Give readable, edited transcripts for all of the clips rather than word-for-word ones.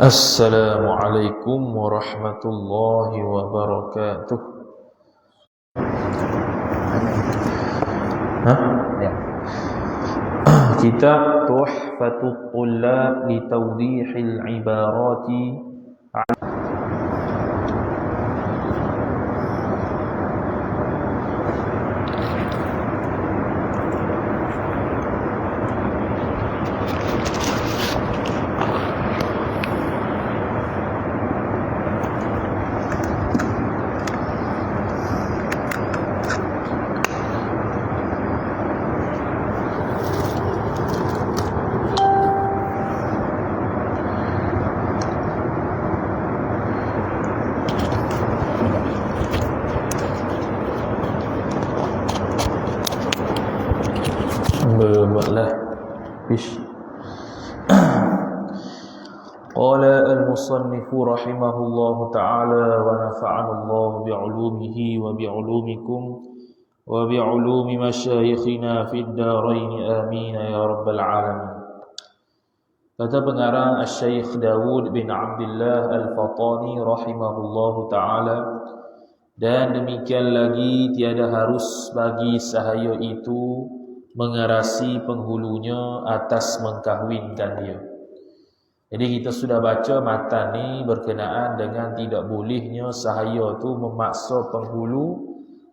Assalamualaikum warahmatullahi wabarakatuh. Ya. Kitab Tuhfatul Tullab li Tawdihil Ibarati. Bermaklah Bish. Qala al-musannif rahimahullah ta'ala wa nafa'ana Allah bi'ulumihi wa bi'ulumikum wa bi'ulumi masyayikhina fid darain amin ya rabbal alamin. Kata pengarang Asy-Syaikh Dawud bin Abdullah Al-Fatani rahimahullah ta'ala, dan demikian lagi tiada harus bagi sahaya itu mengarasi penghulunya atas mengkahwinkan dia. Jadi kita sudah baca matan ni berkenaan dengan tidak bolehnya sahaya tu memaksa penghulu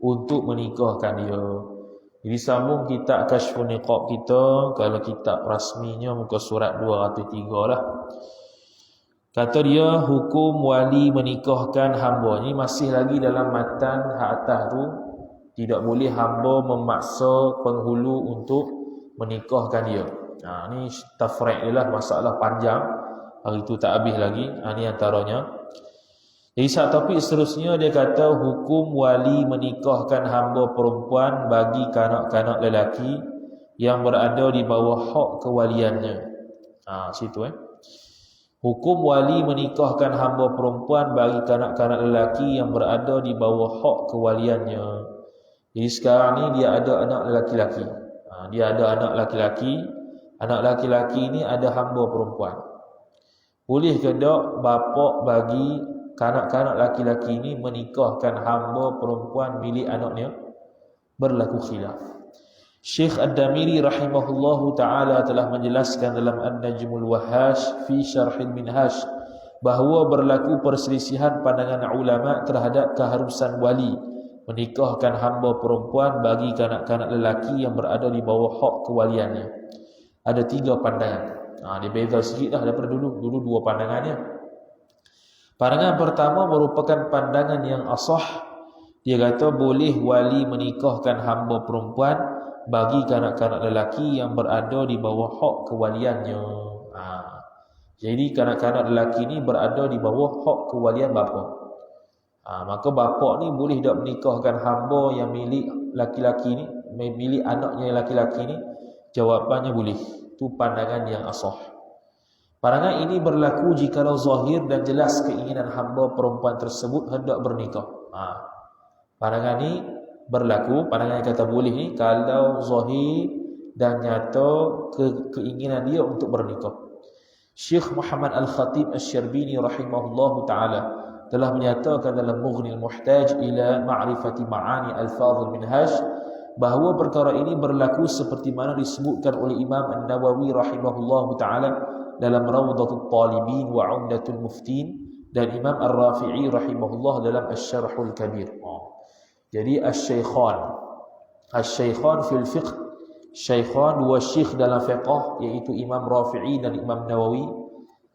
untuk menikahkan dia. Jadi sambung kitab Kashfun Niqab kita, kalau kitab rasminya muka surat 203 lah. Kata dia, hukum wali menikahkan hamba ni masih lagi dalam matan hak atas tu. Tidak boleh hamba memaksa penghulu untuk menikahkan dia. Ni tafriq dia lah, masalah panjang. Hari itu tak habis lagi. Ni antaranya. Jadi satu topik seterusnya dia kata hukum wali menikahkan hamba perempuan bagi kanak-kanak lelaki yang berada di bawah hak kewaliannya. Situ Hukum wali menikahkan hamba perempuan bagi kanak-kanak lelaki yang berada di bawah hak kewaliannya. Jadi sekarang ni dia ada anak lelaki-lelaki. Dia ada anak lelaki-lelaki. Anak lelaki-lelaki ni ada hamba perempuan. Boleh ke tak bapa bagi kanak-kanak lelaki-lelaki ni menikahkan hamba perempuan milik anaknya? Berlaku khilaf. Syekh Ad-Damiri rahimahullahu ta'ala telah menjelaskan dalam An-Najmul Wahash fi Syarhil Minhaj bahawa berlaku perselisihan pandangan ulama terhadap keharusan wali menikahkan hamba perempuan bagi kanak-kanak lelaki yang berada di bawah hak kewaliannya. Ada 3 pandangan. Dia beza sikit lah daripada dulu. Dulu 2 pandangannya. Pandangan pertama merupakan pandangan yang asah. Dia kata boleh wali menikahkan hamba perempuan bagi kanak-kanak lelaki yang berada di bawah hak kewaliannya. Jadi kanak-kanak lelaki ni berada di bawah hak kewalian bapa. Maka bapa ni boleh tak menikahkan hamba yang milik laki-laki ni, milik anaknya yang laki-laki ni? Jawapannya boleh. Itu pandangan yang asah. Pandangan ini berlaku jikalau zahir dan jelas keinginan hamba perempuan tersebut hendak bernikah. Pandangan ni berlaku, pandangan yang kata boleh ni kalau zahir dan nyata keinginan dia untuk bernikah. Syekh Muhammad Al-Khatib Asy-Syarbini rahimahullahu ta'ala telah menyatakan dalam Mughnil Muhtaj ila Ma'rifati Ma'ani Al-Fadhil Minhaj bahawa perkara ini berlaku seperti mana disebutkan oleh Imam An-Nawawi rahimahullahu ta'ala dalam Rawdatul Talibin wa Umdatul Muftin dan Imam Ar-Rafi'i rahimahullah dalam Asy-Syarhul Kabir. Jadi Asy-Syaikhan fil fiqh, Syaikhan dua syekh dalam fiqh iaitu Imam Rafi'i dan Imam Nawawi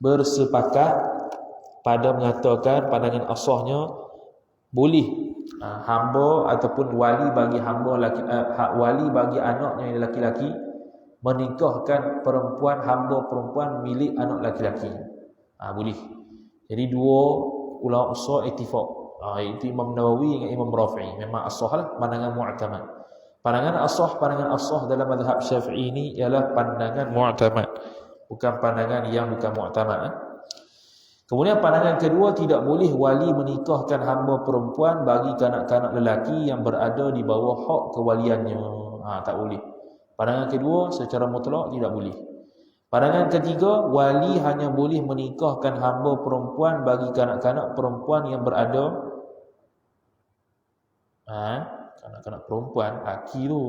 bersepakat pada mengatakan pandangan asahnya boleh hamba ataupun wali bagi wali bagi anaknya yang lelaki-lelaki menikahkan hamba perempuan milik anak lelaki-lelaki. Boleh. Jadi 2 ulama usul ittifaq. Itu Imam Nawawi dengan Imam Rafi'i. Memang asah lah pandangan mu'tamad. Pandangan asah dalam mazhab Syafi'i ini ialah pandangan mu'tamad, bukan pandangan yang bukan mu'tamad. Kemudian pandangan kedua, tidak boleh wali menikahkan hamba perempuan bagi kanak-kanak lelaki yang berada di bawah hak kewaliannya. Tak boleh. Pandangan kedua secara mutlak tidak boleh. Pandangan ketiga, wali hanya boleh menikahkan hamba perempuan bagi kanak-kanak perempuan yang berada kanak-kanak perempuan, laki tu.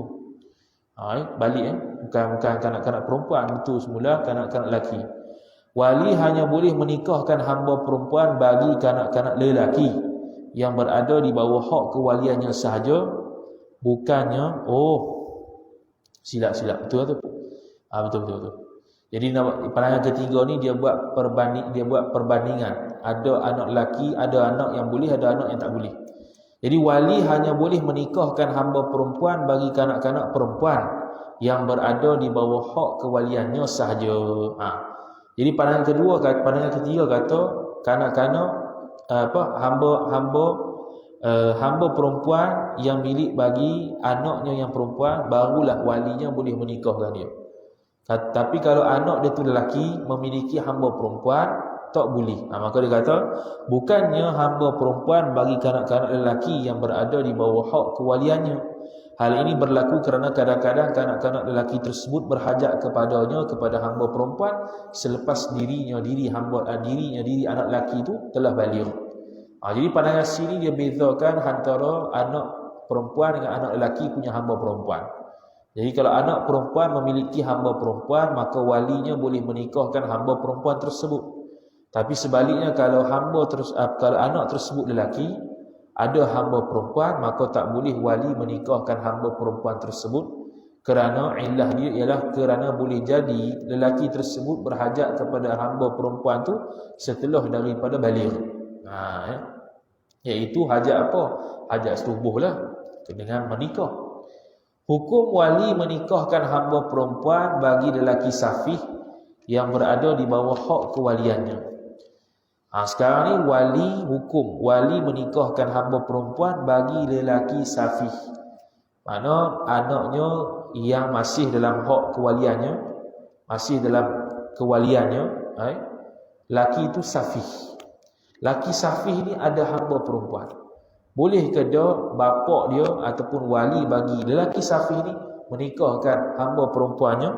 Balik bukan kanak-kanak perempuan, betul semula kanak-kanak lelaki. Wali hanya boleh menikahkan hamba perempuan bagi kanak-kanak lelaki yang berada di bawah hak kewaliannya sahaja, bukannya silap betul tu. Betul. Jadi pandangan ketiga ni dia buat perbandingan. Ada anak lelaki, ada anak yang boleh, ada anak yang tak boleh. Jadi wali hanya boleh menikahkan hamba perempuan bagi kanak-kanak perempuan yang berada di bawah hak kewaliannya sahaja. Jadi pandangan ketiga kata kanak-kanak hamba perempuan yang milik bagi anaknya yang perempuan, barulah walinya boleh menikahkan dia. Tapi kalau anak dia tu lelaki memiliki hamba perempuan, tak boleh. Maka dia kata bukannya hamba perempuan bagi kanak-kanak lelaki yang berada di bawah hak kewaliannya. Hal ini berlaku kerana kadang-kadang kanak-kanak lelaki tersebut berhajat kepada hamba perempuan selepas diri anak lelaki itu telah baligh. Jadi pandangan sini dia bezakan antara anak perempuan dengan anak lelaki punya hamba perempuan. Jadi kalau anak perempuan memiliki hamba perempuan, maka walinya boleh menikahkan hamba perempuan tersebut. Tapi sebaliknya kalau anak tersebut lelaki, ada hamba perempuan, maka tak boleh wali menikahkan hamba perempuan tersebut, kerana illah dia ialah kerana boleh jadi lelaki tersebut berhajat kepada hamba perempuan tu setelah daripada baligh. Iaitu hajat apa? Hajat subuh lah, dengan menikah. Hukum wali menikahkan hamba perempuan bagi lelaki safih yang berada di bawah hak kewaliannya. Sekarang ni hukum wali menikahkan hamba perempuan bagi lelaki safih. Mana anaknya yang masih dalam hak kewaliannya, lelaki itu safih. Lelaki safih ni ada hamba perempuan. Boleh ke dia, bapa dia ataupun wali bagi lelaki safih ni menikahkan hamba perempuannya?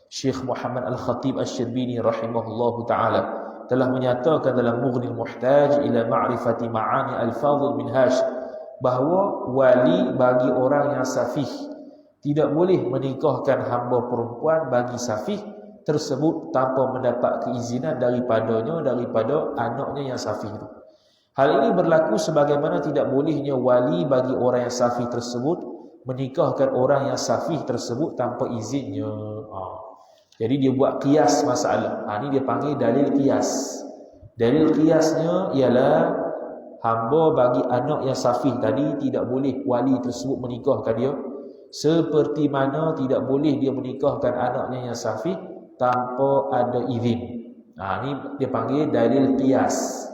Syekh Muhammad Al-Khatib Asy-Syarbini rahimahullahu ta'ala telah menyatakan dalam Mughnil Muhtaj ila Ma'rifati Ma'ani Al-Fadhil Minhaj bahawa wali bagi orang yang safih tidak boleh menikahkan hamba perempuan bagi safih tersebut tanpa mendapat keizinan daripada anaknya yang safih itu. Hal ini berlaku sebagaimana tidak bolehnya wali bagi orang yang safih tersebut menikahkan orang yang safih tersebut tanpa izinnya. Jadi dia buat qiyas masalah. Ini dia panggil dalil qiyas. Dalil qiyasnya ialah hamba bagi anak yang safih tadi tidak boleh wali tersebut menikahkan dia, seperti mana tidak boleh dia menikahkan anaknya yang safih tanpa ada izin. Ini dia panggil dalil qiyas.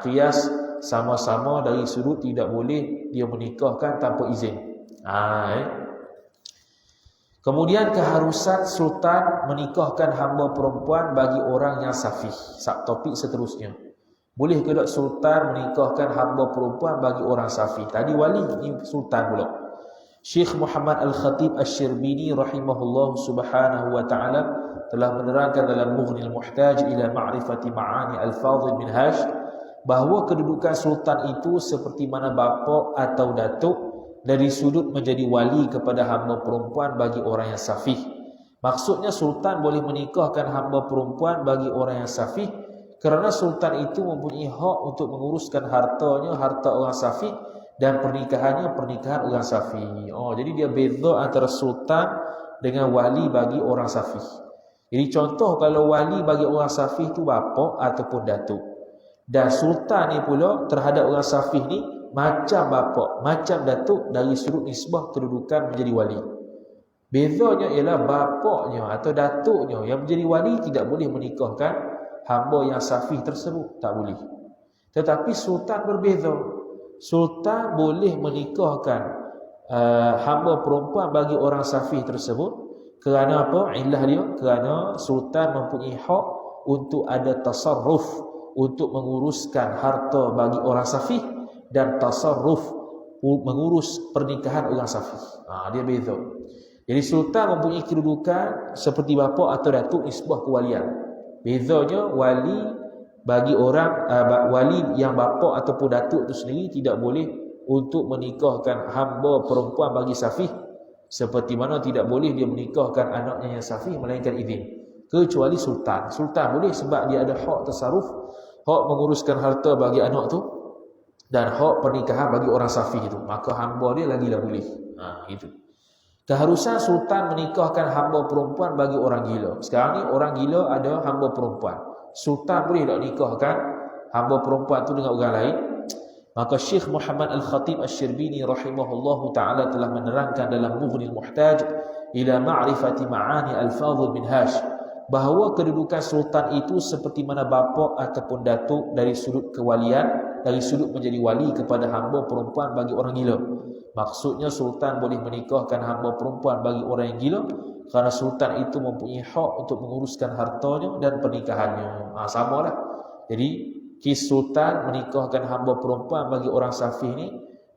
Qiyas sama-sama dari sudut tidak boleh dia menikahkan tanpa izin. Kemudian keharusan sultan menikahkan hamba perempuan bagi orang yang safih. Topik seterusnya. Boleh ke tak sultan menikahkan hamba perempuan bagi orang safih? Tadi wali, ini sultan pula. Syekh Muhammad Al-Khatib Asy-Syarbini rahimahullah subhanahu wa ta'ala telah menerangkan dalam Mughnil Muhtaj ila Ma'rifati Ma'ani Al-Fadhil Minhaj bahawa kedudukan sultan itu seperti mana bapa atau datuk dari sudut menjadi wali kepada hamba perempuan bagi orang yang safih. Maksudnya sultan boleh menikahkan hamba perempuan bagi orang yang safih kerana sultan itu mempunyai hak untuk menguruskan harta orang safih dan pernikahan orang safih. Jadi dia beza antara sultan dengan wali bagi orang safih. Jadi contoh kalau wali bagi orang safih tu bapa ataupun datuk. Dan sultan ni pula terhadap orang safih ni macam bapa, macam datuk dari sudut nisbah kedudukan menjadi wali. Bezanya ialah bapaknya atau datuknya yang menjadi wali tidak boleh menikahkan hamba yang safih tersebut, tak boleh. Tetapi sultan berbeza. Sultan boleh menikahkan hamba perempuan bagi orang safih tersebut kerana apa? Illah dia kerana sultan mempunyai hak untuk ada tasarruf, untuk menguruskan harta bagi orang safih dan tasarruf mengurus pernikahan orang safih. Dia beza. Jadi sultan mempunyai kedudukan seperti bapa atau datuk nisbah kewalian. Bezanya wali bagi orang wali yang bapa ataupun datuk itu sendiri tidak boleh untuk menikahkan hamba perempuan bagi safih, seperti mana tidak boleh dia menikahkan anaknya yang safih melainkan izin. Kecuali sultan. Sultan boleh sebab dia ada hak tasarruf, hak menguruskan harta bagi anak tu dan hak pernikahan bagi orang safih itu. Maka hamba dia lagilah boleh. Itu. Keharusan sultan menikahkan hamba perempuan bagi orang gila. Sekarang ni orang gila ada hamba perempuan. Sultan boleh tak nikahkan hamba perempuan tu dengan orang lain? Maka Syekh Muhammad Al-Khatib Asy-Syirbini rahimahullahu ta'ala telah menerangkan dalam Mughnil Muhtaj ila ma'rifati ma'ani al-fadhil minhaj, bahawa kedudukan sultan itu seperti mana bapa ataupun datuk dari sudut kewalian, dari sudut menjadi wali kepada hamba perempuan bagi orang gila. Maksudnya sultan boleh menikahkan hamba perempuan bagi orang yang gila kerana sultan itu mempunyai hak untuk menguruskan hartanya dan pernikahannya. Samalah. Jadi kes sultan menikahkan hamba perempuan bagi orang safih ni,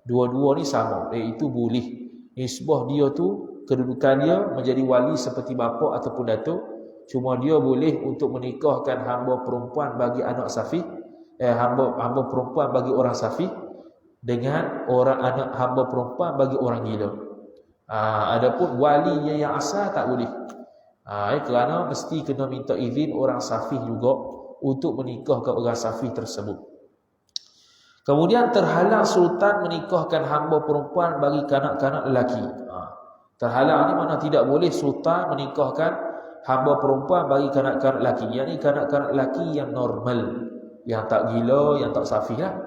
dua-dua ni sama, iaitu boleh. Nisbah dia tu, kedudukan dia menjadi wali seperti bapa ataupun datuk. Cuma dia boleh untuk menikahkan hamba perempuan bagi anak safih, hamba perempuan bagi orang safih dengan orang anak hamba perempuan bagi orang gila. Adapun walinya yang asal tak boleh. Kerana mesti kena minta izin orang safih juga untuk menikahkan orang safih tersebut. Kemudian terhalang sultan menikahkan hamba perempuan bagi kanak-kanak lelaki. Terhalang ni mana tidak boleh sultan menikahkan hamba perempuan bagi kanak-kanak lelaki. Yang ni kanak-kanak lelaki yang normal, yang tak gila, yang tak safih lah.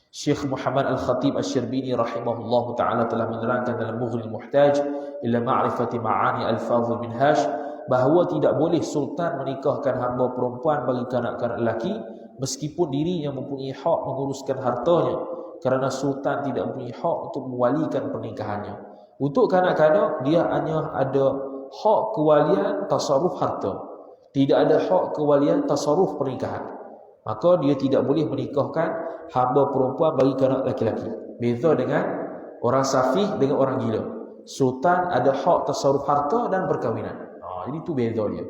Syekh Muhammad Al-Khatib Asy-Syirbini rahimahullahu ta'ala telah menerangkan dalam Mughnil Muhtaj ila ma'rifati ma'ani al-fadhil minhaj, bahawa tidak boleh sultan menikahkan hamba perempuan bagi kanak-kanak lelaki meskipun dirinya mempunyai hak menguruskan hartanya, kerana sultan tidak mempunyai hak untuk mewalikan pernikahannya. Untuk kanak-kanak dia hanya ada hak kewalian tasarruf harta, tidak ada hak kewalian tasarruf pernikahan. Maka dia tidak boleh menikahkan hamba perempuan bagi kanak laki-laki. Beza dengan orang safih dengan orang gila. Sultan ada hak tasarruf harta dan perkahwinan. Jadi itu beza dia.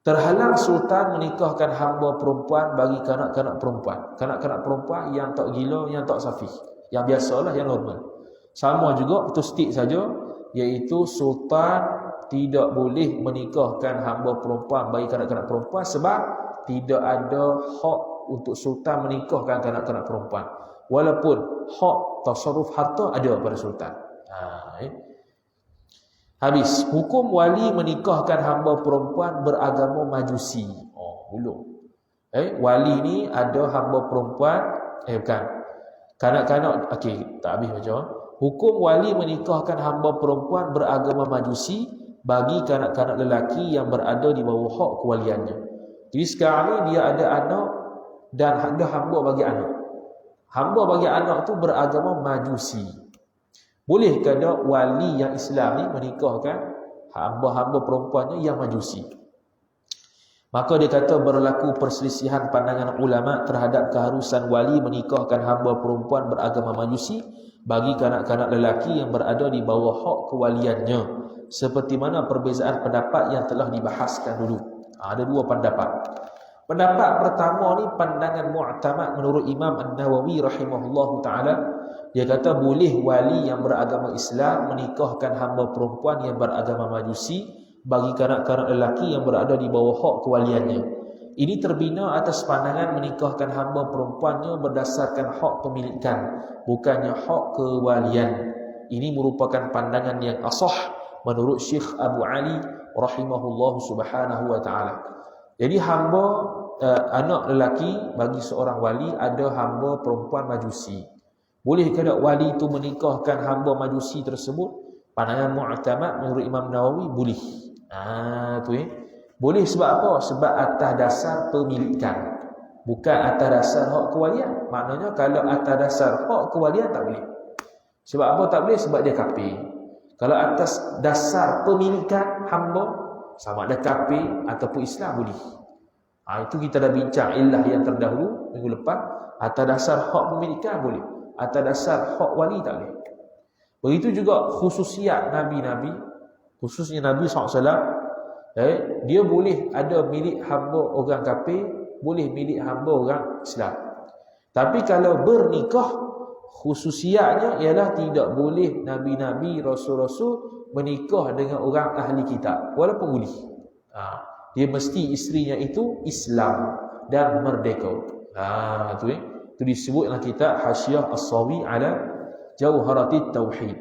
Terhalang sultan menikahkan hamba perempuan bagi kanak-kanak perempuan. Kanak-kanak perempuan yang tak gila, yang tak safih. Yang biasalah, yang normal. Sama juga, itu stick saja, iaitu sultan tidak boleh menikahkan hamba perempuan bagi kanak-kanak perempuan sebab tidak ada hak untuk sultan menikahkan kanak-kanak perempuan. Walaupun hak tasarruf harta ada pada sultan. Habis, hukum wali menikahkan hamba perempuan beragama Majusi. Belum. Wali ni ada hamba perempuan, bukan. Kanak-kanak, tak habis macam. Hukum wali menikahkan hamba perempuan beragama Majusi bagi kanak-kanak lelaki yang berada di bawah hak kewaliannya. Jadi sekarang ni dia ada anak dan ada hamba bagi anak. Hamba bagi anak tu beragama Majusi. Boleh ke ada wali yang Islam ni menikahkan hamba-hamba perempuannya yang Majusi? Maka dia kata berlaku perselisihan pandangan ulama terhadap keharusan wali menikahkan hamba perempuan beragama Majusi bagi kanak-kanak lelaki yang berada di bawah hak kewaliannya, seperti mana perbezaan pendapat yang telah dibahaskan dulu. Ada dua pendapat. Pendapat pertama ni pandangan mu'tamad menurut Imam An-Nawawi rahimahullahu ta'ala. Dia kata boleh wali yang beragama Islam menikahkan hamba perempuan yang beragama Majusi bagi kanak-kanak lelaki yang berada di bawah hak kewaliannya. Ini terbina atas pandangan menikahkan hamba perempuannya berdasarkan hak pemilikan, bukannya hak kewalian. Ini merupakan pandangan yang asah menurut Syekh Abu Ali rahimahullahu subhanahu wa ta'ala. Jadi hamba anak lelaki bagi seorang wali ada hamba perempuan Majusi. Boleh ke tak wali itu menikahkan hamba Majusi tersebut? Pandangan mu'tamad menurut Imam Nawawi boleh. Boleh sebab apa? Sebab atas dasar pemilikan, bukan atas dasar hak kewalian. Maknanya kalau atas dasar hak kewalian tak boleh. Sebab apa tak boleh? Sebab dia kafir. Kalau atas dasar pemilikan hamba, sama ada kafir ataupun Islam, boleh. Itu kita dah bincang illah yang terdahulu minggu lepas. Atas dasar hak pemilikan boleh, atas dasar hak wali tak boleh. Begitu juga khususiat Nabi-Nabi Khususnya Nabi SAW, dia boleh ada milik hamba orang kafir, boleh milik hamba orang Islam. Tapi kalau bernikah, khususiatnya ialah tidak boleh Nabi-Nabi, Rasul-Rasul menikah dengan orang ahli kitab, walaupun boleh. Dia mesti isterinya itu Islam dan merdeka. Itu disebut dalam kitab Hasyiah As-Sawi ala Jauharatit Tauhid.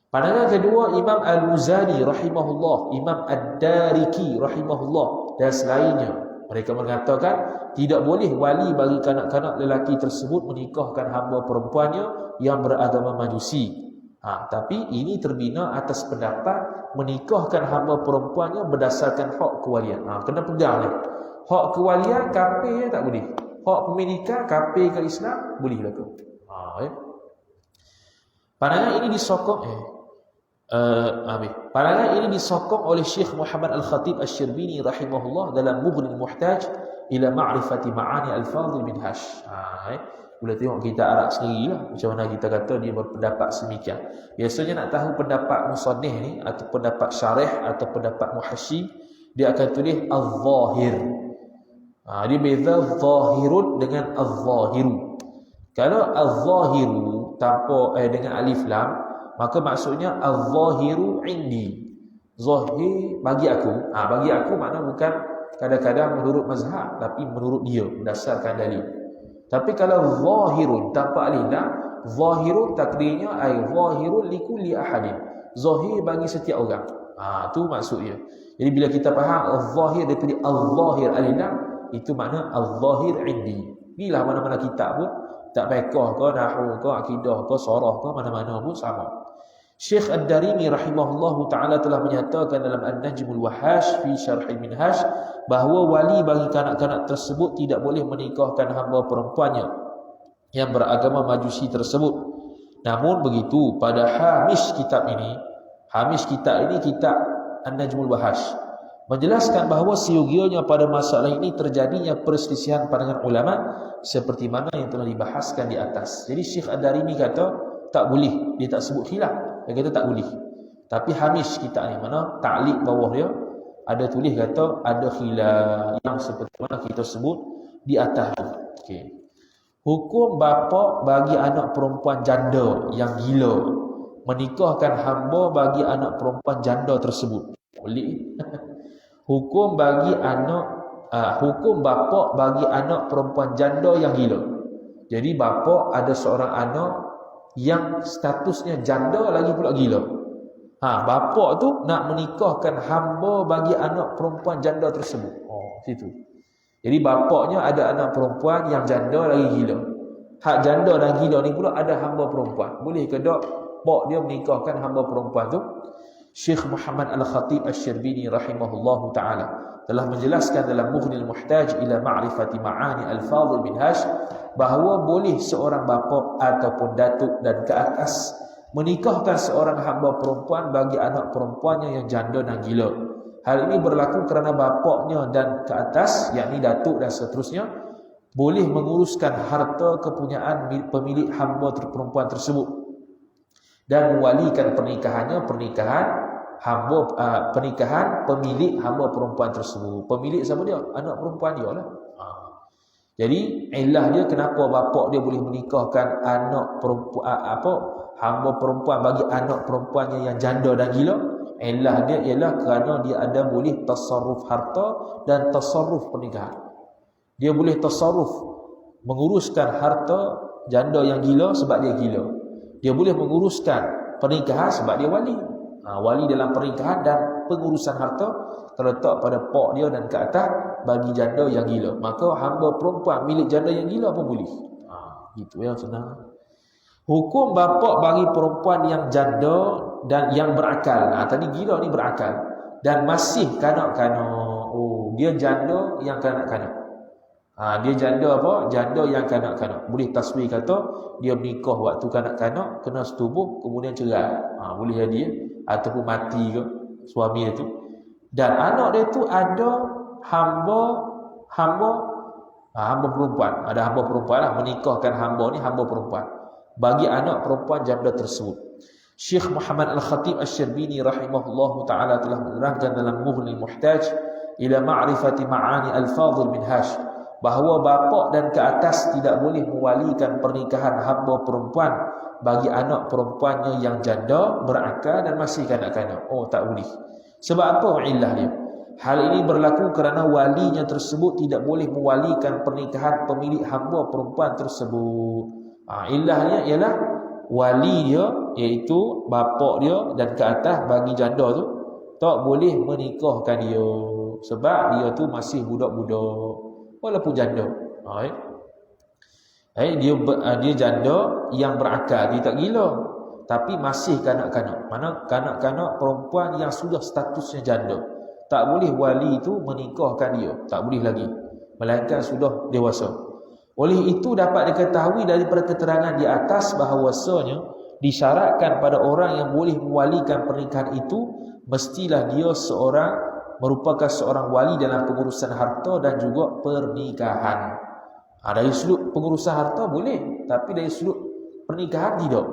Pandangan kedua, Imam Al-Muzani rahimahullah, Imam Ad-Dariki rahimahullah dan selainnya, mereka mengatakan tidak boleh wali bagi kanak-kanak lelaki tersebut menikahkan hamba perempuannya yang beragama Majusi. Tapi ini terbina atas pendapat menikahkan hamba perempuannya berdasarkan hak kewalian. Kena pegang ni. Hak kewalian kafir tak boleh. Hak pemilikan kafir ke Islam boleh laku. Pandangan ini disokong pandangan ini disokong oleh Syekh Muhammad Al-Khatib Asy-Syirbini rahimahullah dalam Mughnil Muhtaj ila Ma'rifati Ma'ani Al-Fadhil Minhaj. Boleh tengok kita Arab sendirilah macam mana kita kata dia berpendapat semikian. Biasanya nak tahu pendapat musannif ni atau pendapat syarih atau pendapat muhasyi, dia akan tulis al-zahir. Dia beza zahirun dengan al-zahiru. Kalau al-zahiru tanpa dengan alif lam, maka maksudnya al-zahiru indi. Zahir bagi aku. Bagi aku makna bukan kadang-kadang menurut mazhab, tapi menurut dia berdasarkan dalil. Tapi kalau zahirun tanpa alif lam, zahirun takdirnya ay zahirun likulli ahadin. Zahir bagi setiap orang. Tu maksudnya. Jadi bila kita faham al-zahir daripada al-zahir alif lam, itu makna al-zahir indi. Inilah mana-mana kitab pun, tak fiqh ke, nahwu ke, akidah ke, sarah ke, mana-mana pun sama. Syekh Ad-Darimi rahimahullahu ta'ala telah menyatakan dalam An-Najmul Wahash fi Syarh Al-Minhaj bahawa wali bagi kanak-kanak tersebut tidak boleh menikahkan hamba perempuannya yang beragama Majusi tersebut. Namun begitu, pada hamish kitab ini kitab An-Najmul Wahash menjelaskan bahawa seyogianya pada masalah ini terjadinya perselisihan pandangan ulama seperti mana yang telah dibahaskan di atas. Jadi Syekh Ad-Darimi kata tak boleh, dia tak sebut khilaf. Dia kata tak boleh. Tapi hamish kitab ni, mana ta'liq bawah dia ada tulis kata ada khilaf yang seperti mana kita sebut di atas. Okey. Hukum bapa bagi anak perempuan janda yang gila menikahkan hamba bagi anak perempuan janda tersebut. Boleh. Hukum bapa bagi anak perempuan janda yang gila. Jadi bapa ada seorang anak yang statusnya janda lagi pula gila. Bapa tu nak menikahkan hamba bagi anak perempuan janda tersebut. Situ. Jadi bapaknya ada anak perempuan yang janda lagi gila. Hak janda dan gila ni pula ada hamba perempuan. Boleh ke tak pak dia menikahkan hamba perempuan tu? Syekh Muhammad Al-Khatib Asy-Syirbini rahimahullahu ta'ala telah menjelaskan dalam Mughnil Muhtaj ila Ma'rifati Ma'ani Al-Fadhil Minhaj bahawa boleh seorang bapa ataupun datuk dan ke atas menikahkan seorang hamba perempuan bagi anak perempuannya yang janda dan gila. Hal ini berlaku kerana bapaknya dan ke atas, yakni datuk dan seterusnya, boleh menguruskan harta kepunyaan pemilik hamba perempuan tersebut dan mewalikan pernikahan pemilik hamba perempuan tersebut. Pemilik siapa dia? Anak perempuan dia lah. Jadi ilah dia kenapa bapak dia boleh menikahkan anak perempuan hamba perempuan bagi anak perempuannya yang janda dan gila. Ilah dia ialah kerana dia ada boleh tasarruf harta dan tasarruf pernikahan. Dia boleh tasarruf menguruskan harta janda yang gila sebab dia gila. Dia boleh menguruskan pernikahan sebab dia wali. Wali dalam pernikahan dan pengurusan harta terletak pada pak dia dan ke atas bagi janda yang gila. Maka hamba perempuan milik janda yang gila pun boleh. Gitu ya, senang. Hukum bapa bagi perempuan yang janda dan yang berakal. Tadi gila ni berakal dan masih kanak-kanak. Dia janda yang kanak-kanak. Dia janda apa? Janda yang kanak-kanak. Boleh taswir kata dia menikah waktu kanak-kanak, kena setubuh, kemudian cerai. Boleh jadi ataupun mati ke suami dia tu. Dan anak dia tu ada hamba perempuan. Ada hamba perempuan lah, menikahkan hamba ni hamba perempuan bagi anak perempuan janda tersebut. Syekh Muhammad Al-Khatib Asy-Syarbini rahimahullahu taala telah menerangkan dalam Mughnil Muhtaj ila ma'rifati ma'ani al-fadhil minhaj, bahawa bapa dan ke atas tidak boleh mewalikan pernikahan hamba perempuan bagi anak perempuannya yang janda, berakal dan masih kanak-kanak. Oh, tak boleh. Sebab apa illah dia? Hal ini berlaku kerana walinya tersebut tidak boleh mewalikan pernikahan pemilik hamba perempuan tersebut. Illahnya ialah wali dia, iaitu bapa dia dan ke atas bagi janda tu tak boleh menikahkan dia, sebab dia tu masih budak-budak walaupun janda. Dia janda yang berakal, dia tak gila, tapi masih kanak-kanak. Mana kanak-kanak perempuan yang sudah statusnya janda, tak boleh wali itu menikahkan dia, tak boleh lagi, melainkan sudah dewasa. Oleh itu dapat diketahui daripada keterangan di atas bahawasanya disyaratkan pada orang yang boleh mewalikan pernikahan itu mestilah dia merupakan seorang wali dalam pengurusan harta dan juga pernikahan. Dari sudut pengurusan harta boleh, tapi dari sudut pernikahan tidak.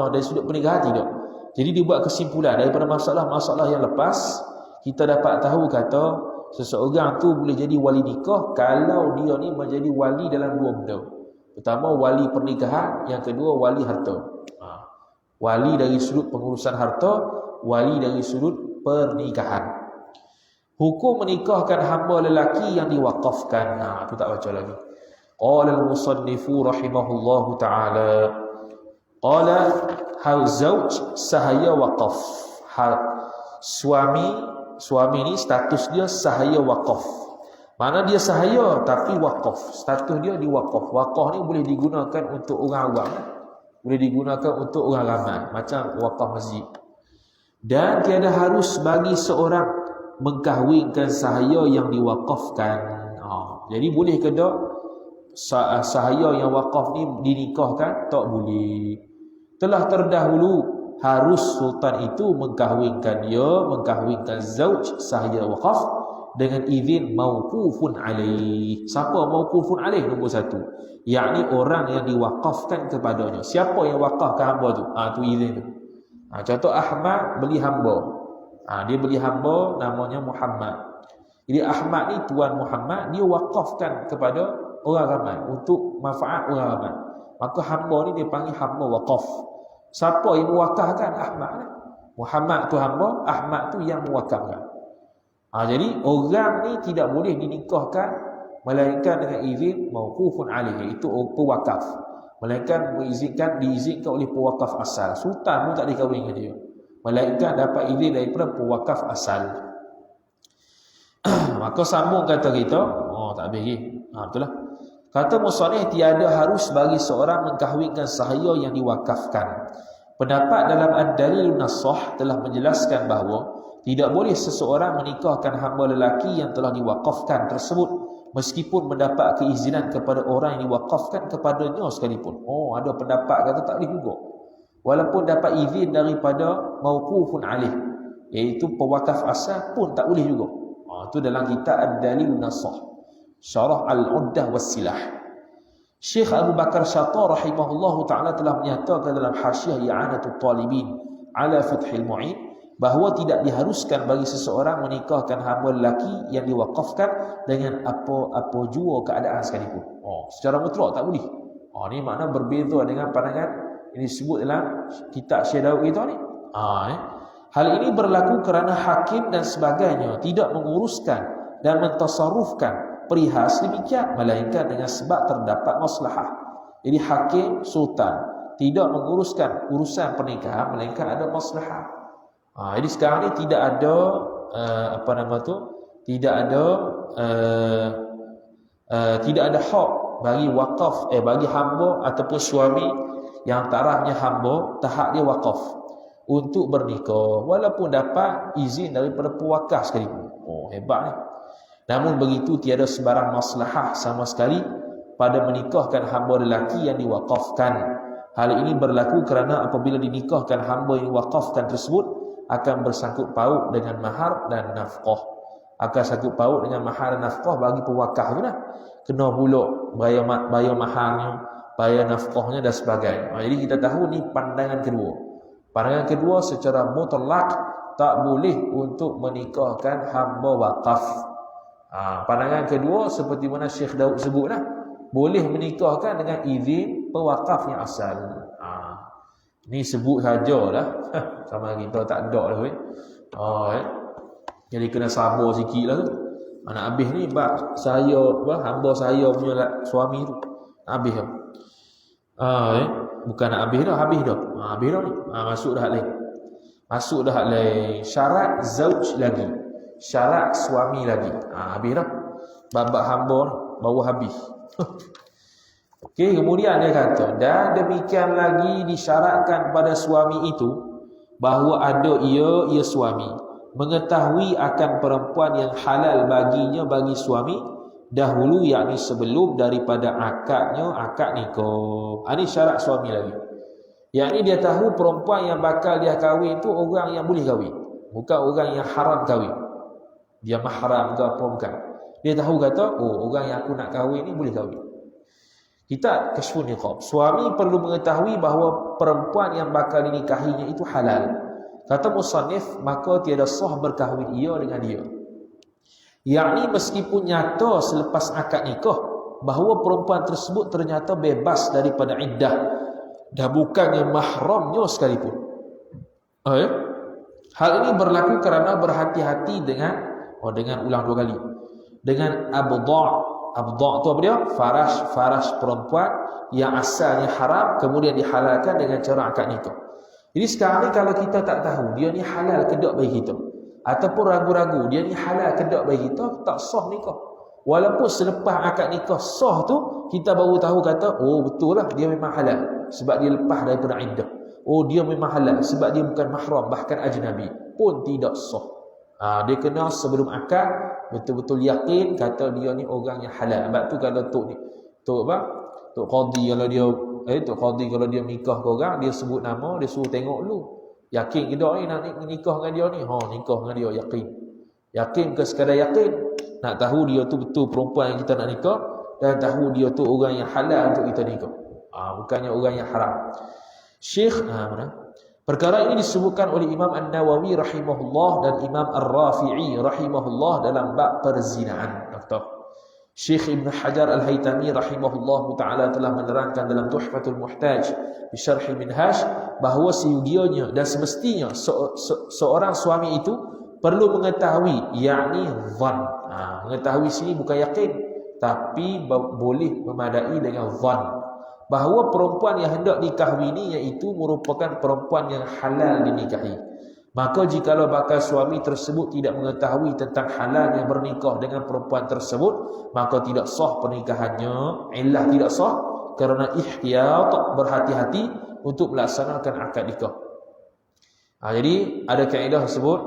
Dari sudut pernikahan tidak. Jadi dia buat kesimpulan daripada masalah-masalah yang lepas, kita dapat tahu kata seseorang tu boleh jadi wali nikah kalau dia ni menjadi wali dalam dua benda. Pertama wali pernikahan, yang kedua wali harta. Wali dari sudut pengurusan harta, wali dari sudut pernikahan. Hukum menikahkan hamba lelaki yang diwakafkan. Itu tak baca lagi. Qala al-musannifu rahimahullahu ta'ala, qala hal zauj sahaya waqaf. Suami ni status dia sahaya waqaf. Mana dia sahaya tapi waqaf. Status dia di waqaf. Waqaf ni boleh digunakan untuk orang awam, boleh digunakan untuk orang ramai, macam waqaf masjid. Dan tiada harus bagi seorang mengkahwinkan sahaya yang diwakafkan. Jadi boleh ke tak sahaya yang wakaf ni dinikahkan? Tak boleh. Telah terdahulu harus sultan itu mengkahwinkan zauj sahaya wakaf dengan izin mauqufun alaih. Siapa mauqufun alaih? Nombor satu, yakni orang yang diwakafkan kepadanya. Siapa yang wakafkan hamba tu? Tu izin tu. Contoh Ahmad beli hamba. Dia beli hamba namanya Muhammad. Jadi Ahmad ni tuan Muhammad, dia wakafkan kepada orang ramai untuk manfaat orang ramai. Maka hamba ni dia panggil hamba wakaf. Siapa yang mewakafkan? Ahmad ni. Muhammad tu hamba, Ahmad tu yang mewakafkan. Jadi orang ni tidak boleh dinikahkan melainkan dengan izin mauqufun alaih, itu pewakaf. Melainkan diizinkan oleh pewakaf asal. Sultan pun tak dikahwin dengan dia, melainkan dapat izin daripada pewakaf asal. Maka sambung kata kita, tak habis lagi. Betul lah. Kata musannif, tiada harus bagi seorang mengkahwinkan sahaya yang diwakafkan. Pendapat dalam Ad-Dalilun Nassah telah menjelaskan bahawa tidak boleh seseorang menikahkan hamba lelaki yang telah diwakafkan tersebut meskipun mendapat keizinan kepada orang yang diwakafkan kepadanya sekalipun. Ada pendapat kata tak boleh juga, walaupun dapat izin daripada mauqufun alaih, iaitu pewakaf asal pun tak boleh juga. Itu dalam kitab Ad-Dalilun Nassah, Syarah Al-Uddah Was-Silah. Syekh Abu Bakar Syata rahimahullahu ta'ala telah menyatakan dalam Hasyiah I'anatul Talibin ala Fathil Mu'in bahawa tidak diharuskan bagi seseorang menikahkan hamba lelaki yang diwakafkan dengan apa jua keadaan sekalipun. Secara mutlak tak boleh. Ni makna berbeza dengan pandangan yang disebut dalam kitab Syekh Daud kita ni. Hal ini berlaku kerana hakim dan sebagainya tidak menguruskan dan mentasarrufkan perihal sedemikian, melainkan dengan sebab terdapat maslahah. Jadi hakim, sultan tidak menguruskan urusan pernikahan melainkan ada maslahah. Jadi sekarang ni tidak ada tidak ada hak bagi wakaf bagi hamba ataupun suami yang tarafnya hamba, tahap dia wakaf untuk bernikah walaupun dapat izin daripada pewakaf sekalipun. Hebat ni. Namun begitu tiada sebarang maslahah sama sekali pada menikahkan hamba lelaki yang diwakafkan. Hal ini berlaku kerana apabila dinikahkan hamba yang diwakafkan tersebut akan bersangkut paut dengan mahar dan nafkah. Akan sangkut paut dengan mahar dan nafkah bagi pewakaf tu lah. Kena pula bayar maharnya, bayar nafkahnya dan sebagainya. Jadi kita tahu ni pandangan kedua. Pandangan kedua, secara mutlak tak boleh untuk menikahkan hamba wakaf. Pandangan kedua seperti mana Syekh Daud sebutlah, boleh menikahkan dengan izin pewakaf yang asal. Ni sebut sajalah. Sama kita tak ada lah. Jadi kena sabar sikit lah tu. Nak habis ni bab saya hamba saya punya suami tu. Habis dah. Bukan nak habis dah, habis dah. Habis dah ni. Masuk dah lain. Masuk dah lain. Syarat zauj lagi. Syarat suami lagi. Habis dah. Bab hamba baru habis. Okey, kemudian dia kata, dan demikian lagi disyaratkan pada suami itu bahawa ada ia suami mengetahui akan perempuan yang halal baginya bagi suami dahulu, yakni sebelum daripada akad nikah. Ini syarat suami lagi. Yakni dia tahu perempuan yang bakal dia kahwin tu orang yang boleh kahwin, bukan orang yang haram kahwin. Dia mahram ke apa bukan. Dia tahu kata, orang yang aku nak kahwin ni boleh kahwin. Kita kashfun niqab. Suami perlu mengetahui bahawa perempuan yang bakal dinikahinya itu halal. Kata musannif, maka tiada sah berkahwin ia dengan dia. Yakni meskipun nyata selepas akad nikah bahawa perempuan tersebut ternyata bebas daripada iddah dan bukannya mahramnya sekalipun. Hal ini berlaku kerana berhati-hati dengan ulang 2 kali. Dengan abda'. Abda' tu apa dia? Farash perempuan yang asalnya haram kemudian dihalalkan dengan cara akad nikah. Jadi sekarang ni kalau kita tak tahu dia ni halal ke tak bagi kita, ataupun ragu-ragu dia ni halal ke tak bagi kita, tak sah nikah. Walaupun selepas akad nikah sah tu kita baru tahu kata, betul lah dia memang halal sebab dia lepas daripada iddah. Dia memang halal sebab dia bukan mahram, bahkan ajnabi, pun tidak sah. Dia kena sebelum akad betul-betul yakin kata dia ni orang yang halal. Sebab tu kalau Tok Qadi kalau dia nikah ke orang, dia sebut nama, dia suruh tengok dulu. Yakin ke tak ni nak nikah dengan dia ni? Nikah dengan dia, yakin. Yakin ke sekadar yakin? Nak tahu dia tu betul perempuan yang kita nak nikah dan tahu dia tu orang yang halal untuk kita nikah. Bukannya orang yang haram. Syekh perkara ini disebutkan oleh Imam An-Nawawi rahimahullah dan Imam Ar-Rafi'i rahimahullah dalam bab perzinaan. Syekh Ibn Hajar Al-Haytami rahimahullah ta'ala telah menerangkan dalam Tuhfatul Muhtaj di Syarh Al-Minhaj bahawa seyugianya dan semestinya seorang suami itu perlu mengetahui, yakni zan. Mengetahui sini bukan yakin, tapi boleh memadai dengan zan, bahawa perempuan yang hendak dikahwini iaitu merupakan perempuan yang halal dinikahi. Maka jikalau bakal suami tersebut tidak mengetahui tentang halalnya bernikah dengan perempuan tersebut, maka tidak sah pernikahannya. Illah tidak sah kerana ihtiyat, berhati-hati untuk melaksanakan akad nikah. Jadi ada kaedah tersebut,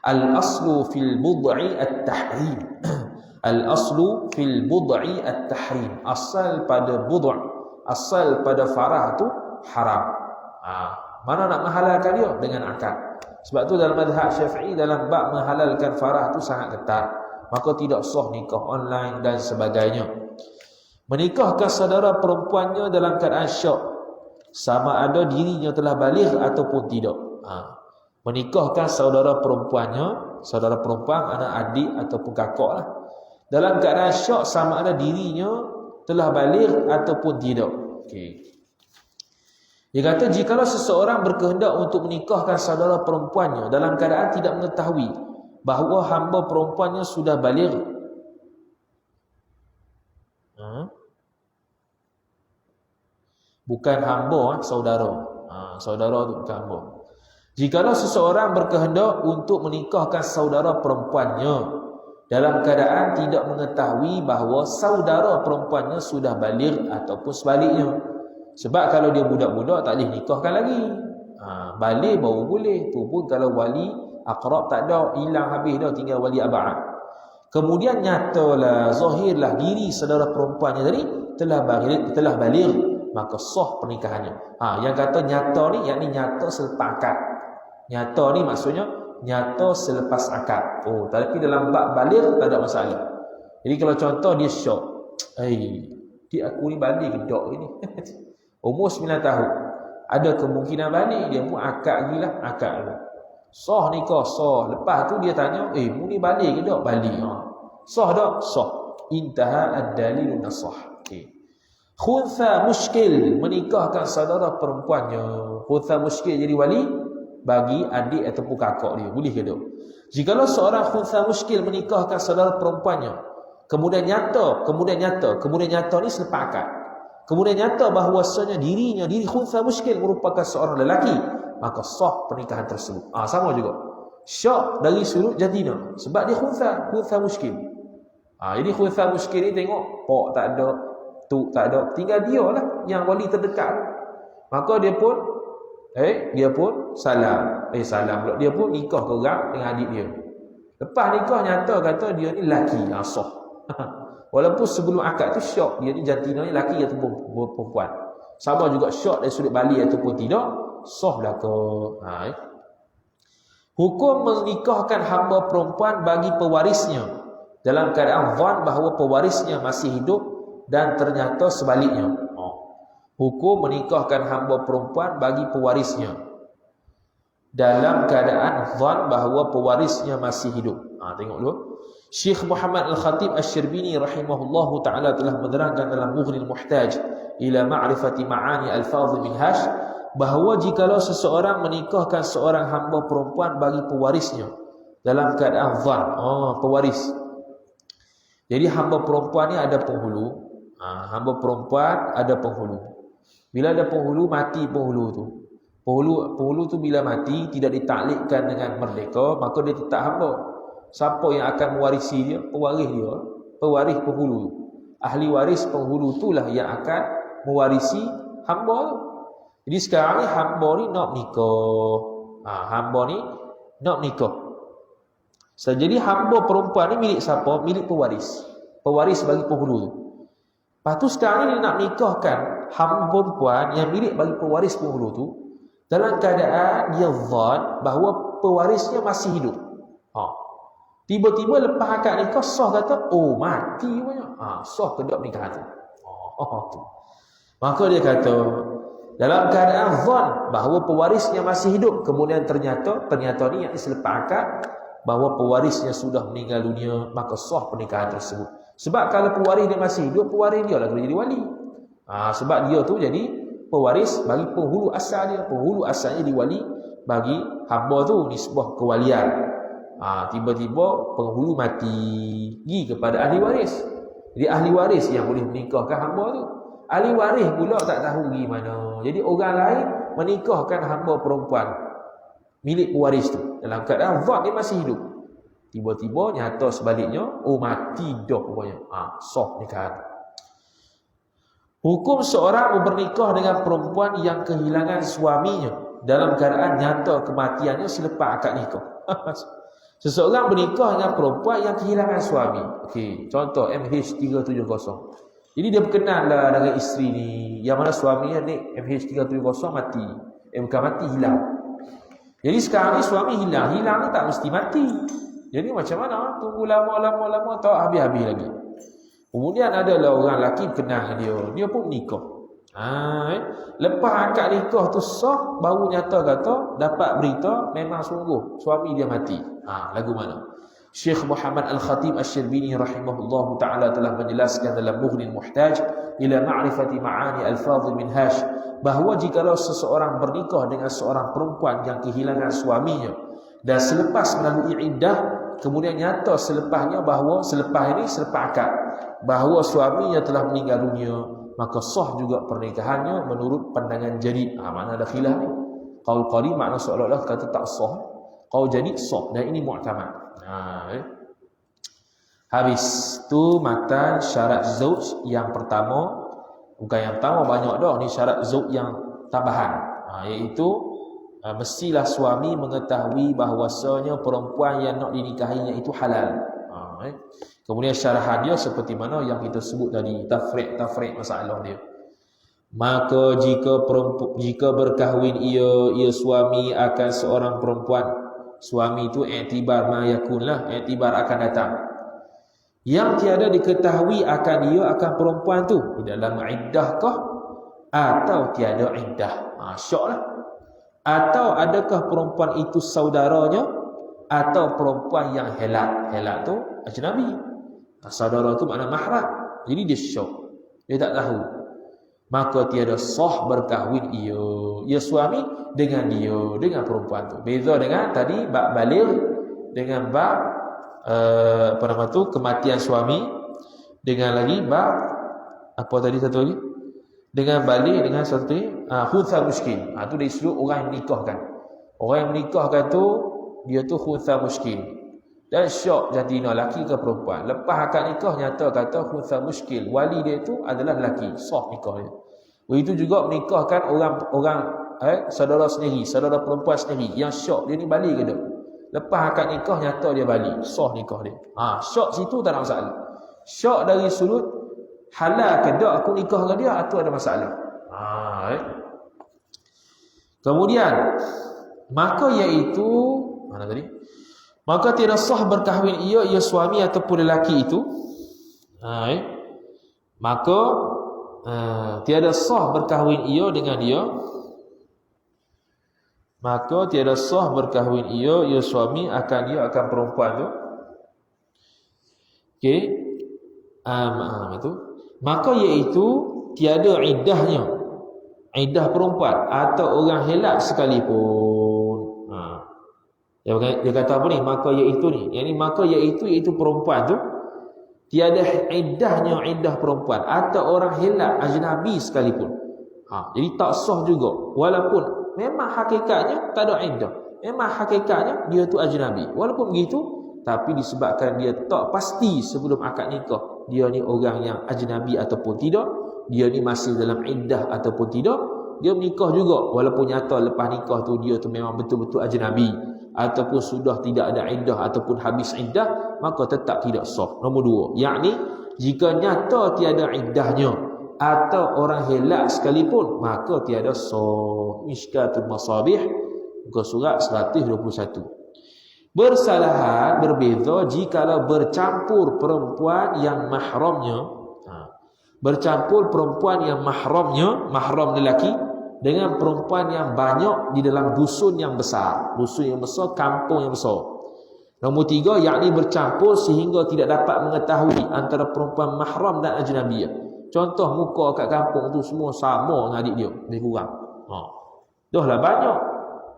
al-aslu fil bud'i at-tahrim. Al-aslu fil bud'i at-tahrim. Asal pada bud', asal pada farah tu haram. Mana nak menghalalkan dia? Dengan akad. Sebab tu dalam mazhab Syafi'i dalam bab menghalalkan farah tu sangat ketat. Maka tidak sah nikah online dan sebagainya. Menikahkan saudara perempuannya dalam keadaan syak, sama ada dirinya telah baligh ataupun tidak. Menikahkan saudara perempuannya, saudara perempuan anak adik ataupun kakak lah, dalam keadaan syak sama ada dirinya telah baligh ataupun tidak. Okey. Dia kata jikalau seseorang berkehendak untuk menikahkan saudara perempuannya dalam keadaan tidak mengetahui bahawa hamba perempuannya sudah baligh. Bukan hamba, saudara. Saudara tu bukan hamba. Jikalau seseorang berkehendak untuk menikahkan saudara perempuannya dalam keadaan tidak mengetahui bahawa saudara perempuannya sudah baligh ataupun sebaliknya. Sebab kalau dia budak-budak tak boleh nikahkan lagi. Baligh baru boleh. Tu pun kalau wali aqrab tak ada, hilang habis dah, tinggal wali abad. Kemudian nyatalah, zahirlah diri saudara perempuannya tadi telah baligh, maka sah pernikahannya. Yang kata nyata ni yakni nyata selepas akad. Nyata ni maksudnya nyata selepas akad. Tapi dalam bab baligh tak ada masalah. Jadi kalau contoh dia syok, dia aku ni baligh ke tak ini? Umur 9 tahun. ada kemungkinan balik, dia pun akad lagi lah, akad lagi. Sah nikah, sah. Lepas tu dia tanya, mu ni balik ke tak? Balik. Sah tak? Sah. Intaha ad-dalilun nasah. Okey. Khuntha muskil, menikahkan saudara perempuannya. Khuntha muskil jadi wali bagi adik ataupun kakak dia. Boleh ke tak? Jikalau seorang khuntha muskil menikahkan saudara perempuannya, kemudian nyata ni selepas akad. Kemudian nyata bahawasanya diri khuntha muskil merupakan seorang lelaki, maka sah pernikahan tersebut. Sama juga. Syak dari sudut jantina sebab dia khuntha muskil. Jadi khuntha muskil ni tengok pak tak ada, tu tak ada, tinggal dia lah yang wali terdekat. Maka dia pun salam pula, dia pun nikah ke orang dengan adik dia. Lepas nikah nyata kata dia ni lelaki, sah. Walaupun sebelum akad tu syak dia ni jantina ni lelaki ataupun perempuan. Sama juga syak dari sudut balik ataupun tidak, sah belaka. Hukum menikahkan hamba perempuan bagi pewarisnya dalam keadaan zan bahawa pewarisnya masih hidup dan ternyata sebaliknya. Hukum menikahkan hamba perempuan bagi pewarisnya dalam keadaan zan bahawa pewarisnya masih hidup. Tengok dulu. Syekh Muhammad Al-Khatib Asy-Syarbini rahimahullahu ta'ala telah menerangkan dalam Mughnil Muhtaj ila ma'rifati ma'ani al-fadh minhaj bahawa jikalau seseorang menikahkan seorang hamba perempuan bagi pewarisnya dalam keadaan zan, pewaris. Jadi hamba perempuan ni ada penghulu. Hamba perempuan ada penghulu. Bila ada penghulu, mati penghulu tu. Penghulu tu bila mati tidak ditaklikkan dengan merdeka, maka dia tetap hamba. Siapa yang akan mewarisi dia? Pewaris dia. Pewaris penghulu. Ahli waris penghulu itulah yang akan mewarisi hamba tu. Jadi sekarang ni hamba ni nak nikah. Hamba ni nak nikah. Jadi hamba perempuan ni milik siapa? Milik pewaris. Pewaris bagi penghulu tu. Lepas tu sekarang ni dia nak nikahkan hamba perempuan yang milik bagi pewaris penghulu tu dalam keadaan dia zan bahawa pewarisnya masih hidup. Tiba-tiba lepas akad nikah sah kata, mati punya. Sah ke tak nikahan tu? Tu. Maka dia kata, dalam keadaan zan bahawa pewarisnya masih hidup, kemudian ternyata ni yang selepas akad bahawa pewarisnya sudah meninggal dunia, maka sah pernikahan tersebut. Sebab kalau pewaris dia masih hidup, pewaris dia lah kena jadi wali. Sebab dia tu jadi pewaris bagi penghulu asal dia. Penghulu asalnya jadi wali bagi hamba tu, nisbah kewalian. Tiba-tiba penghulu mati, pergi kepada ahli waris. Jadi ahli waris yang boleh menikahkan hamba tu. Ahli waris pula tak tahu pergi mana. Jadi orang lain menikahkan hamba perempuan milik pewaris tu dalam keadaan zat dia masih hidup. Tiba-tiba nyata sebaliknya, mati dah pokoknya. Sah nikahan. Hukum seorang bernikah dengan perempuan yang kehilangan suaminya dalam keadaan nyata kematiannya selepas akad nikah. Seseorang bernikah dengan perempuan yang kehilangan suami. Okey, contoh MH370. Jadi dia berkenal lah dengan isteri ni, yang mana suaminya ni MH370 mati. Bukan mati, hilang. Jadi sekarang ni suami hilang ni tak mesti mati. Jadi macam mana? Tunggu lama tak habis-habis lagi. Kemudian adalah orang lelaki kenal dia pun nikah. Lepas akad nikah tu sah, baru nyata kata dapat berita memang sungguh suami dia mati. Lagu mana? Syekh Muhammad Al-Khatib Asy-Syarbini rahimahullahu ta'ala telah menjelaskan dalam Mughnil Muhtaj ila ma'rifati ma'ani al-fadh minhaj bahawa jikalau seseorang bernikah dengan seorang perempuan yang kehilangan suaminya dan selepas melalui iddah, kemudian nyata selepas akad bahawa suaminya telah meninggal dunia, maka sah juga pernikahannya menurut pandangan jadid. Mana ada khilaf ni? Qaul qadim makna seolah-olah kata tak sah. Qaul jadid sah, dan ini mu'tamad. Habis tu matan syarat zauj yang pertama. Bukan yang pertama, banyak dah ni syarat zauj yang tambahan. Iaitu mestilah suami mengetahui bahawasanya perempuan yang nak dinikahinya itu halal. Kemudian syarahan dia seperti mana yang kita sebut tadi, tafriq masalah dia. Maka jika berkahwin ia suami akan seorang perempuan, suami itu iktibar ma yakunlah, iktibar akan datang, yang tiada diketahui akan dia akan perempuan tu di dalam iddahkah atau tiada iddah. Syoklah. Atau adakah perempuan itu saudaranya atau perempuan yang helak. Helak tu ajnabi. Saudara tu makna mahram. Jadi dia syok. Dia tak tahu. Maka tiada sah berkahwin ia suami dengan dia, dengan perempuan tu. Beza dengan tadi bab baligh dengan bab kematian suami, dengan lagi bab apa tadi satu lagi? Dengan baligh dengan satu khunsa muskil. Tu dia sebut orang yang menikahkan. Orang yang menikahkan tu dia tu khunsa muskil. Dan syok jantina lelaki ke perempuan. Lepas akad nikah nyata kata khunsa muskil. Wali dia tu adalah lelaki, sah nikah dia. Begitu juga menikahkan orang saudara sendiri, saudara perempuan sendiri. Yang syok dia ni balik ke tak? Lepas akad nikah nyata dia balik, sah nikah dia. Syok situ tak ada masalah. Syok dari sudut halal ke tak aku nikah dengan dia, itu ada masalah. Kemudian maka iaitu mana tadi? Maka tidak sah berkahwin ia suami ataupun lelaki itu. Maka tiada sah berkahwin ia dengan dia. Maka tiada sah berkahwin ia suami akan perempuan tu. Okey. Itu. Maka iaitu tiada iddahnya. Iddah perempuan atau orang helak sekalipun. Dia kata apa ni? Maka iaitu ni. Yang ni maka iaitu perempuan tu tiada iddahnya iddah perempuan atau orang helak ajnabi sekalipun. Jadi tak sah juga. Walaupun memang hakikatnya tak ada iddah. Memang hakikatnya dia tu ajnabi. Walaupun begitu, tapi disebabkan dia tak pasti sebelum akad nikah dia ni orang yang ajnabi ataupun tidak, dia ni masih dalam iddah ataupun tidak, dia menikah juga walaupun nyata lepas nikah tu dia tu memang betul-betul ajnabi ataupun sudah tidak ada iddah ataupun habis iddah, maka tetap tidak sah. Nombor dua, yakni jika nyata tiada iddahnya atau orang helak sekalipun, maka tiada sah. Mishkatul Masabih muka surat 121. Bersalahan berbeza jikalau bercampur perempuan yang mahramnya, bercampur perempuan yang mahramnya, mahram lelaki, dengan perempuan yang banyak di dalam dusun yang besar. Dusun yang besar, kampung yang besar. Nombor tiga, yakni bercampur sehingga tidak dapat mengetahui antara perempuan mahram dan ajnabiyah. Contoh muka kat kampung tu semua sama dengan adik dia, lebih kurang. Dah lah banyak.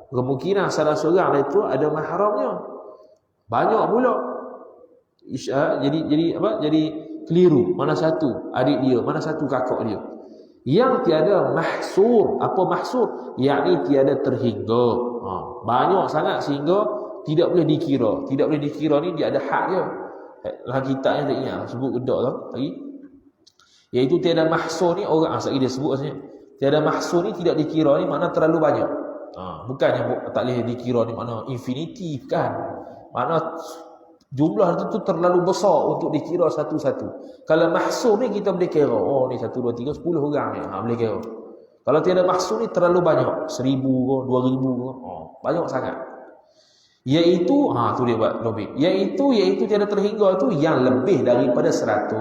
Kemungkinan salah seorang itu ada mahramnya. Banyak pula. Jadi apa? Jadi keliru. Mana satu adik dia, mana satu kakak dia. Yang tiada mahsur. Apa mahsur? Yakni tiada terhingga. Banyak sangat sehingga tidak boleh dikira. Tidak boleh dikira ni dia ada hak dia. Dalam kitabnya tak ingat sebut gedak tu lagi. Iaitu tiada mahsur ni orang asal dia sebut maksudnya. Tiada mahsur ni tidak dikira ni makna terlalu banyak. Bukan yang tak boleh dikira ni makna infinity, bukan. Makna jumlah itu terlalu besar untuk dikira satu-satu. Kalau mahsur ni kita boleh kira. Oh ni 1, 2, 3, 10 orang ni. Boleh kira. Kalau tiada mahsur ni terlalu banyak. 1,000 ke, 2,000 ke. Banyak sangat. Iaitu, tu dia buat lobby. Iaitu tiada terhingga tu yang lebih daripada 100.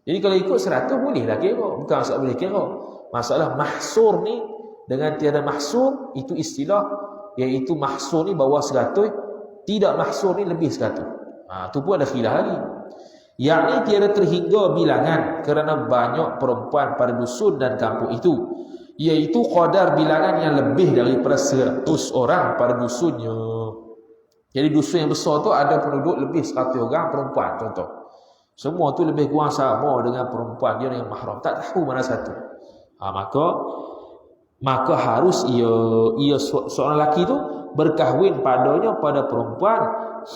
Jadi kalau ikut 100 bolehlah kira. Bukan masalah boleh kira. Masalah mahsur ni dengan tiada mahsur itu istilah. Iaitu mahsur ni bawah 100. Tidak mahsur ni lebih 100. Tu pun ada khilaf lagi. Yakni tiada terhingga bilangan kerana banyak perempuan pada dusun dan kampung itu. Iaitu qadar bilangan yang lebih daripada 100 orang pada dusunnya. Jadi dusun yang besar tu ada penduduk lebih 100 orang perempuan contoh. Semua tu lebih kurang sama dengan perempuan dia yang mahram. Tak tahu mana satu. Maka harus ia seorang lelaki tu berkahwin padanya pada perempuan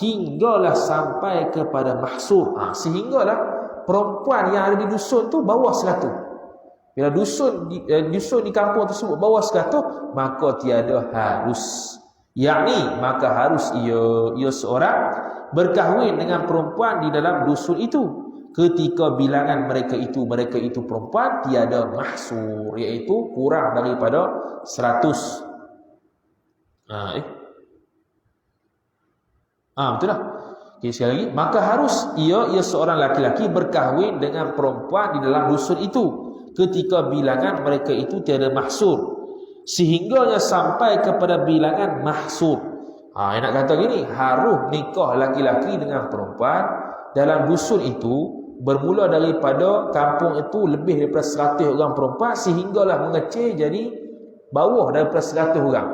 hinggalah sampai kepada mahsur. Sehinggalah perempuan yang ada di dusun tu bawah 100. Bila dusun di kampung tersebut bawah 100, maka tiada harus. Yakni maka harus ia seorang berkahwin dengan perempuan di dalam dusun itu ketika bilangan mereka itu perempuan tiada mahsur, iaitu kurang daripada 100. Betul lah. Okay, sekali lagi, maka harus ia seorang laki-laki berkahwin dengan perempuan di dalam dusun itu ketika bilangan mereka itu tiada mahsur, sehingganya sampai kepada bilangan mahsur. Nak kata gini, harus nikah laki-laki dengan perempuan dalam dusun itu bermula daripada kampung itu lebih daripada 100 orang perempuan sehinggalah mengecil jadi bawah daripada 100 orang.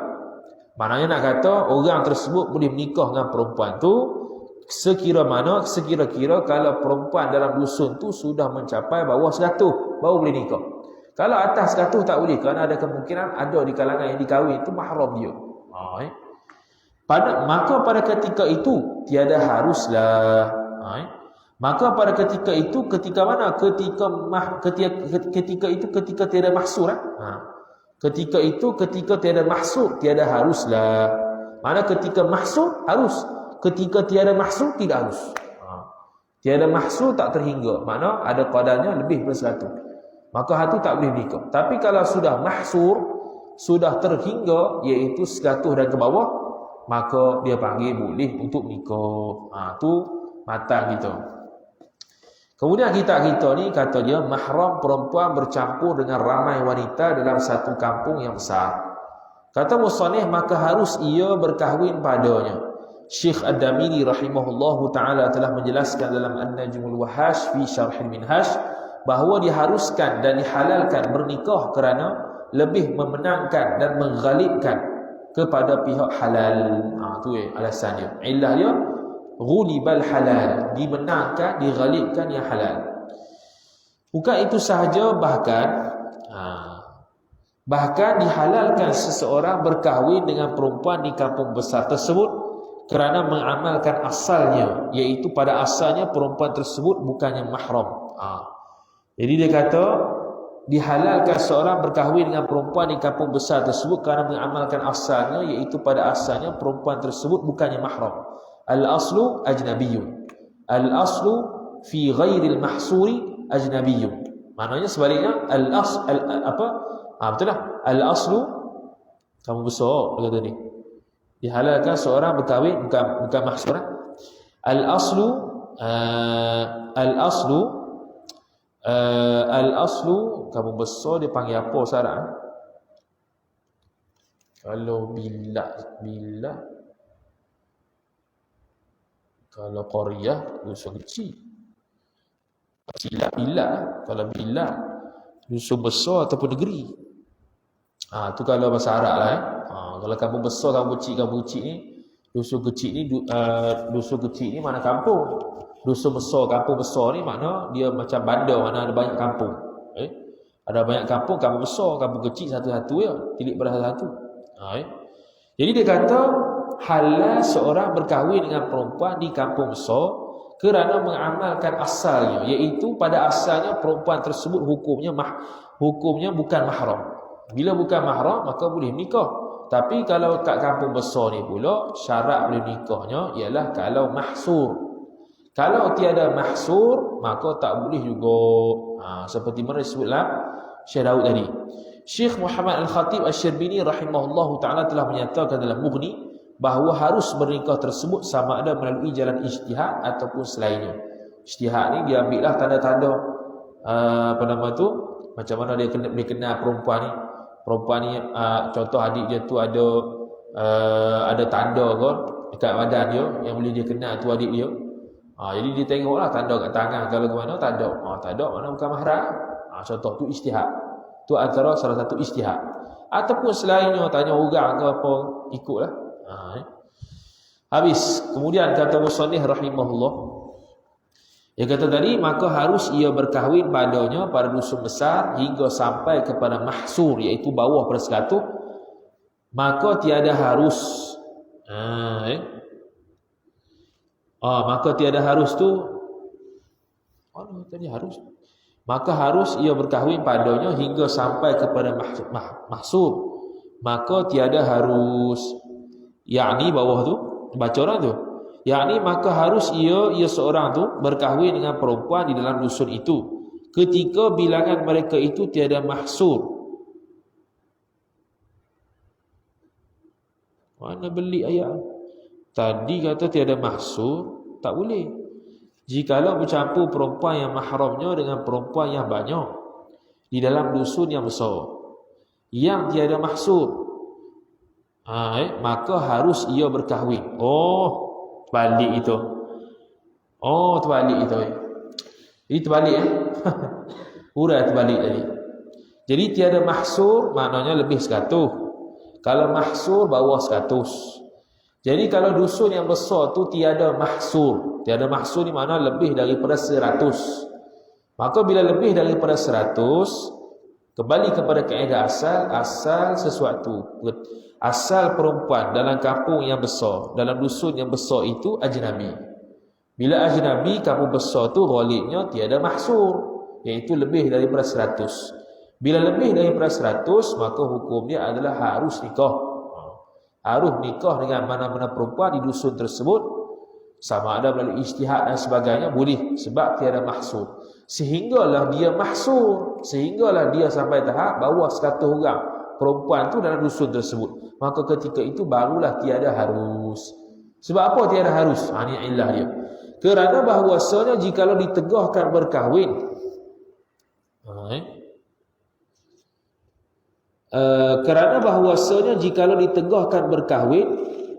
Maknanya nak kata orang tersebut boleh menikah dengan perempuan tu sekira-kira kalau perempuan dalam dusun tu sudah mencapai bawah 100 baru boleh nikah. Kalau atas 100 tak boleh, kerana ada kemungkinan ada di kalangan yang dikahwin itu mahram dia. Maka pada ketika itu tiada haruslah. Maka pada ketika itu ketika mana? Ketika itu ketika tiada mahsur. Ketika itu ketika tiada mahsur, tiada haruslah. Mana ketika mahsur harus, ketika tiada mahsur tidak harus. Tiada mahsur tak terhingga, mana ada qadarnya lebih daripada 100. Maka hatu tak boleh nikah. Tapi kalau sudah mahsur, sudah terhingga iaitu 100 dan ke bawah, maka dia panggil boleh untuk nikah. Tu matang kita. Kemudian kita ni kata dia mahram perempuan bercampur dengan ramai wanita dalam satu kampung yang besar. Kata musannif, maka harus ia berkahwin padanya. Syekh Ad-Damiri rahimahullahu ta'ala telah menjelaskan dalam An-Najmul Wahash fi Syarhil Minhaj bahawa diharuskan dan dihalalkan bernikah kerana lebih memenangkan dan menggalibkan kepada pihak halal. Tu alasannya. Illah dia ghulibal halal, dimenangkan, dighalibkan yang halal. Bukan itu sahaja, bahkan dihalalkan seseorang berkahwin dengan perempuan di kampung besar tersebut kerana mengamalkan asalnya, iaitu pada asalnya perempuan tersebut bukannya mahram. Jadi dia kata dihalalkan seorang berkahwin dengan perempuan di kampung besar tersebut kerana mengamalkan asalnya, iaitu pada asalnya perempuan tersebut bukannya mahram. Al-aslu ajnabiyyun. Al-aslu fi ghairil mahsuri ajnabiyyun. Maknanya sebaliknya betul lah. Al-aslu kamu besar kata ni. Dihalalkan seorang berkahwin bukan mahsur. Al-aslu kamu besar dia panggil apa sekarang? Kalau bila kalau qaryah dusun kecil. Bila kalau bila dusun besar ataupun negeri. Tu kalau bahasa Arab lah. Kalau kampung besar, kampung kecil ni, dusun kecil ni mana kampung. Dusun besar, kampung besar ni makna dia macam bandar, mana ada banyak kampung. Ada banyak kampung besar, kampung kecil satu-satu ya, tilik pada satu-satu. Jadi dia kata halal seorang berkahwin dengan perempuan di kampung besar kerana mengamalkan asalnya, iaitu pada asalnya perempuan tersebut hukumnya bukan mahram. Bila bukan mahram maka boleh nikah. Tapi kalau kat kampung besar ni pula syarat boleh nikahnya ialah kalau mahsur. Kalau tiada mahsur maka tak boleh juga. Seperti mana disebutlah Syekh Daud tadi. Syekh Muhammad Al-Khatib Asy-Syarbini rahimahullahu taala telah menyatakan dalam Mughni bahawa harus bernikah tersebut sama ada melalui jalan ijtihad ataupun selainnya. Ijtihad ni dia ambillah tanda-tanda macam mana dia kenal perempuan ni. Perempuan ni contoh adik dia tu ada tanda kot dekat badan dia yang boleh dia kenal tu adik dia. Jadi dia tengoklah tanda kat tangan, kalau ke mana tak ada. Tak ada mana bukan mahram. Contoh tu ijtihad. Tu antara salah satu ijtihad. Ataupun selainnya tanya orang ke apa ikutlah. Habis. Kemudian kata musannif rahimahullah, dia kata tadi maka harus ia berkahwin padanya pada dusun besar hingga sampai kepada mahsur, iaitu bawah pada 100. Maka tiada harus maka tiada harus tu tadi harus. Maka harus ia berkahwin padanya hingga sampai kepada mahsur. Maka tiada harus, yakni bawah tu baca orang tu, yakni maka harus ia seorang tu berkahwin dengan perempuan di dalam dusun itu ketika bilangan mereka itu tiada mahsur. Mana beli ayat tadi kata tiada mahsur, tak boleh. Jikalau bercampur perempuan yang mahramnya dengan perempuan yang banyak, di dalam dusun yang besar yang tiada mahsur, maka harus ia berkahwin. Terbalik itu. Terbalik itu. Ini terbalik Urai terbalik tadi. Jadi tiada mahsur maknanya lebih 100. Kalau mahsur bawah 100. Jadi kalau dusun yang besar tu tiada mahsur. Tiada mahsur ni makna lebih daripada 100. Maka bila lebih daripada 100, kembali kepada kaedah asal sesuatu. Asal perempuan dalam kampung yang besar, dalam dusun yang besar itu ajnabi. Bila ajnabi kampung besar tu ghalibnya tiada mahsur, iaitu lebih daripada 100. Bila lebih daripada 100, maka hukum dia adalah harus nikah. Harus nikah dengan mana-mana perempuan di dusun tersebut, sama ada melalui ijtihad dan sebagainya, boleh, sebab tiada mahsur. Sehinggalah dia mahsur, sehinggalah dia sampai tahap bawah 100 orang perempuan tu dalam dusun tersebut. Maka ketika itu barulah tiada harus. Sebab apa tiada harus? Ini illah dia. Kerana bahawasanya jikalau ditegahkan berkahwin, kerana bahawasanya jikalau ditegahkan berkahwin,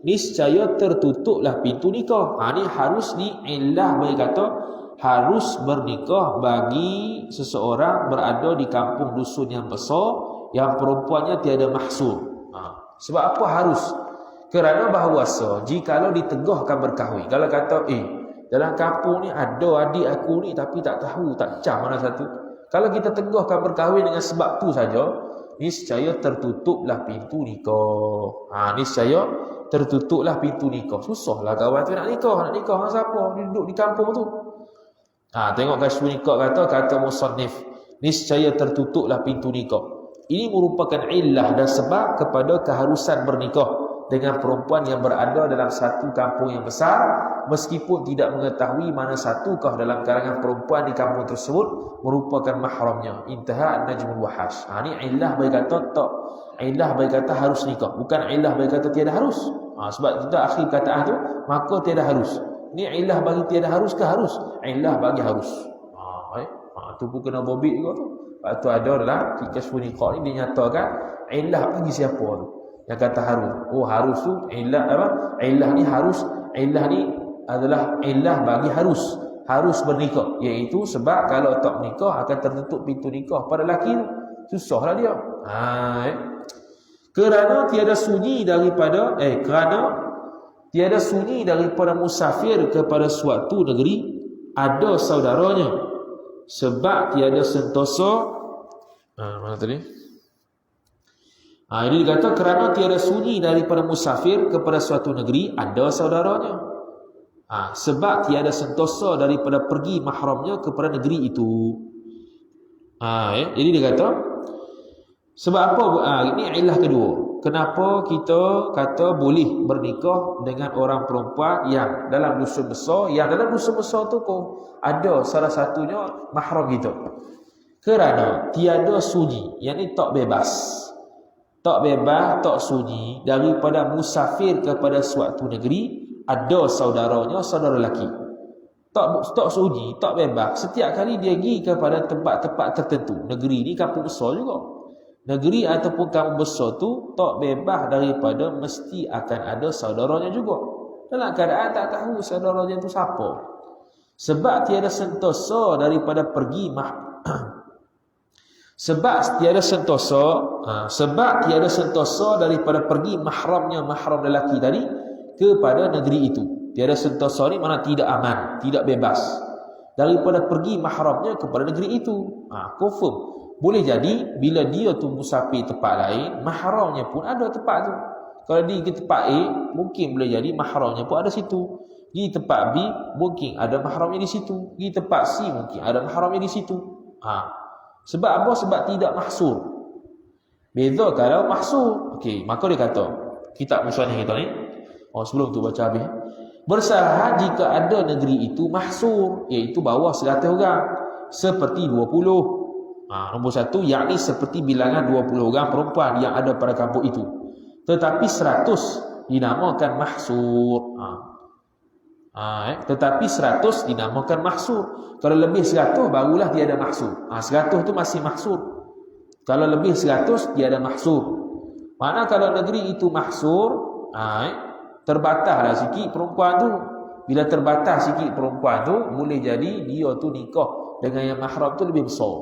niscaya tertutuplah pintu nikah. Ini harus ni illah bagi kata harus bernikah bagi seseorang berada di kampung dusun yang besar yang perempuannya tiada mahsur. Sebab apa harus? Kerana bahawasa jikalau ditegahkan berkahwin, kalau kata dalam kampung ni ada adik aku ni tapi tak tahu, tak cah mana satu. Kalau kita tegahkan berkahwin dengan sebab tu saja, niscaya tertutuplah pintu nikah. Niscaya tertutuplah pintu nikah. Susahlah kawan tu nak nikah dengan siapa? Dia duduk di kampung tu. Tengok kasih nikah kata musannif, niscaya tertutuplah pintu nikah. Ini merupakan illah dan sebab kepada keharusan bernikah dengan perempuan yang berada dalam satu kampung yang besar, meskipun tidak mengetahui mana satukah dalam kalangan perempuan di kampung tersebut merupakan mahramnya. Intaha an-najmul wahash. Ini illah bagi kata tak. Illah bagi kata harus nikah, bukan illah bagi kata tiada harus. Sebab kita akhir kataan tu, maka tiada harus. Ni illah bagi tiada harus ke harus? Illah bagi harus. Tu pun kena bobit juga tu. Lepas tu ada dalam Kashful Niqab ni dia nyatakan illah bagi siapa tu yang kata harus. Harus tu illah apa? Illah ni harus. Illah ni adalah illah bagi harus bernikah, iaitu sebab kalau tak menikah akan tertutup pintu nikah pada lelaki tu. Susahlah dia. Kerana tiada sunyi daripada tiada sunyi daripada musafir kepada suatu negeri ada saudaranya, sebab tiada sentosa. Mana tadi? Ini dikata kerana tiada sunyi daripada musafir kepada suatu negeri ada saudaranya, sebab tiada sentosa daripada pergi mahramnya kepada negeri itu. Jadi dia kata sebab apa? Ini ilah kedua. Kenapa kita kata boleh bernikah dengan orang perempuan yang dalam dusun besar? Yang dalam dusun besar tu ada salah satunya mahram kita. Kerana tiada sunyi, yang ni tak bebas. Tak bebas, tak sunyi daripada musafir kepada suatu negeri ada saudaranya, saudara lelaki. Tak sunyi, tak bebas. Setiap kali dia pergi kepada tempat-tempat tertentu. Negeri ni kampung besar juga. Negeri ataupun kampung besar tu tak bebas daripada mesti akan ada saudaranya juga. Dalam keadaan tak tahu saudaranya tu siapa. Sebab tiada sentosa daripada pergi sebab tiada sentosa daripada pergi mahram lelaki tadi kepada negeri itu. Tiada sentosa ni mana tidak aman, tidak bebas daripada pergi mahramnya kepada negeri itu. Confirm. Boleh jadi bila dia tu musafir tempat lain, mahramnya pun ada tempat tu. Kalau dia pergi tempat A, mungkin boleh jadi mahramnya pun ada situ. Di tempat B, mungkin ada mahramnya di situ. Di tempat C, mungkin ada mahramnya di situ. Sebab apa? Sebab tidak mahsur. Beza kalau mahsur. Okey, maka dia kata, kitab musannif kita ni, sebelum tu baca habis. Bersalah jika ada negeri itu mahsur, iaitu bawah 100 orang, seperti 20. Nombor 1, yakni seperti bilangan 20 orang perempuan yang ada pada kampung itu. Tetapi 100 dinamakan mahsur. Tetapi 100 dinamakan mahsur. Kalau lebih 100 barulah dia ada mahsur. 100 tu masih mahsur. Kalau lebih 100 dia ada mahsur. Mana kalau negeri itu mahsur, terbataslah sikit perempuan tu. Bila terbatas sikit perempuan tu, boleh jadi dia tu nikah dengan yang mahram tu lebih besar.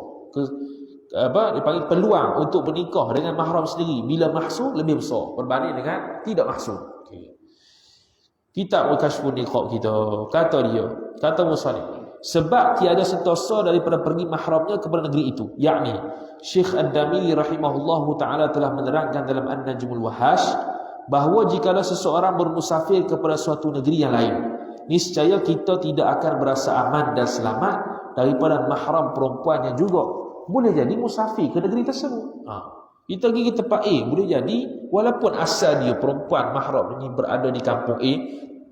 Dipanggil peluang untuk bernikah dengan mahram sendiri bila mahsur lebih besar berbanding dengan tidak mahsur. Kitab Kashfun Niqab kita, kata musannif, sebab tiada sentosa daripada pergi mahramnya kepada negeri itu, yakni Syekh Ad-Damili rahimahullahu taala telah menerangkan dalam An-Najmul Wahash bahawa jikalau seseorang bermusafir kepada suatu negeri yang lain, niscaya kita tidak akan berasa aman dan selamat daripada mahram perempuan yang juga boleh jadi musafir ke negeri tersebut. Kita pergi ke tempat A, boleh jadi walaupun asal dia perempuan mahram ini berada di kampung A,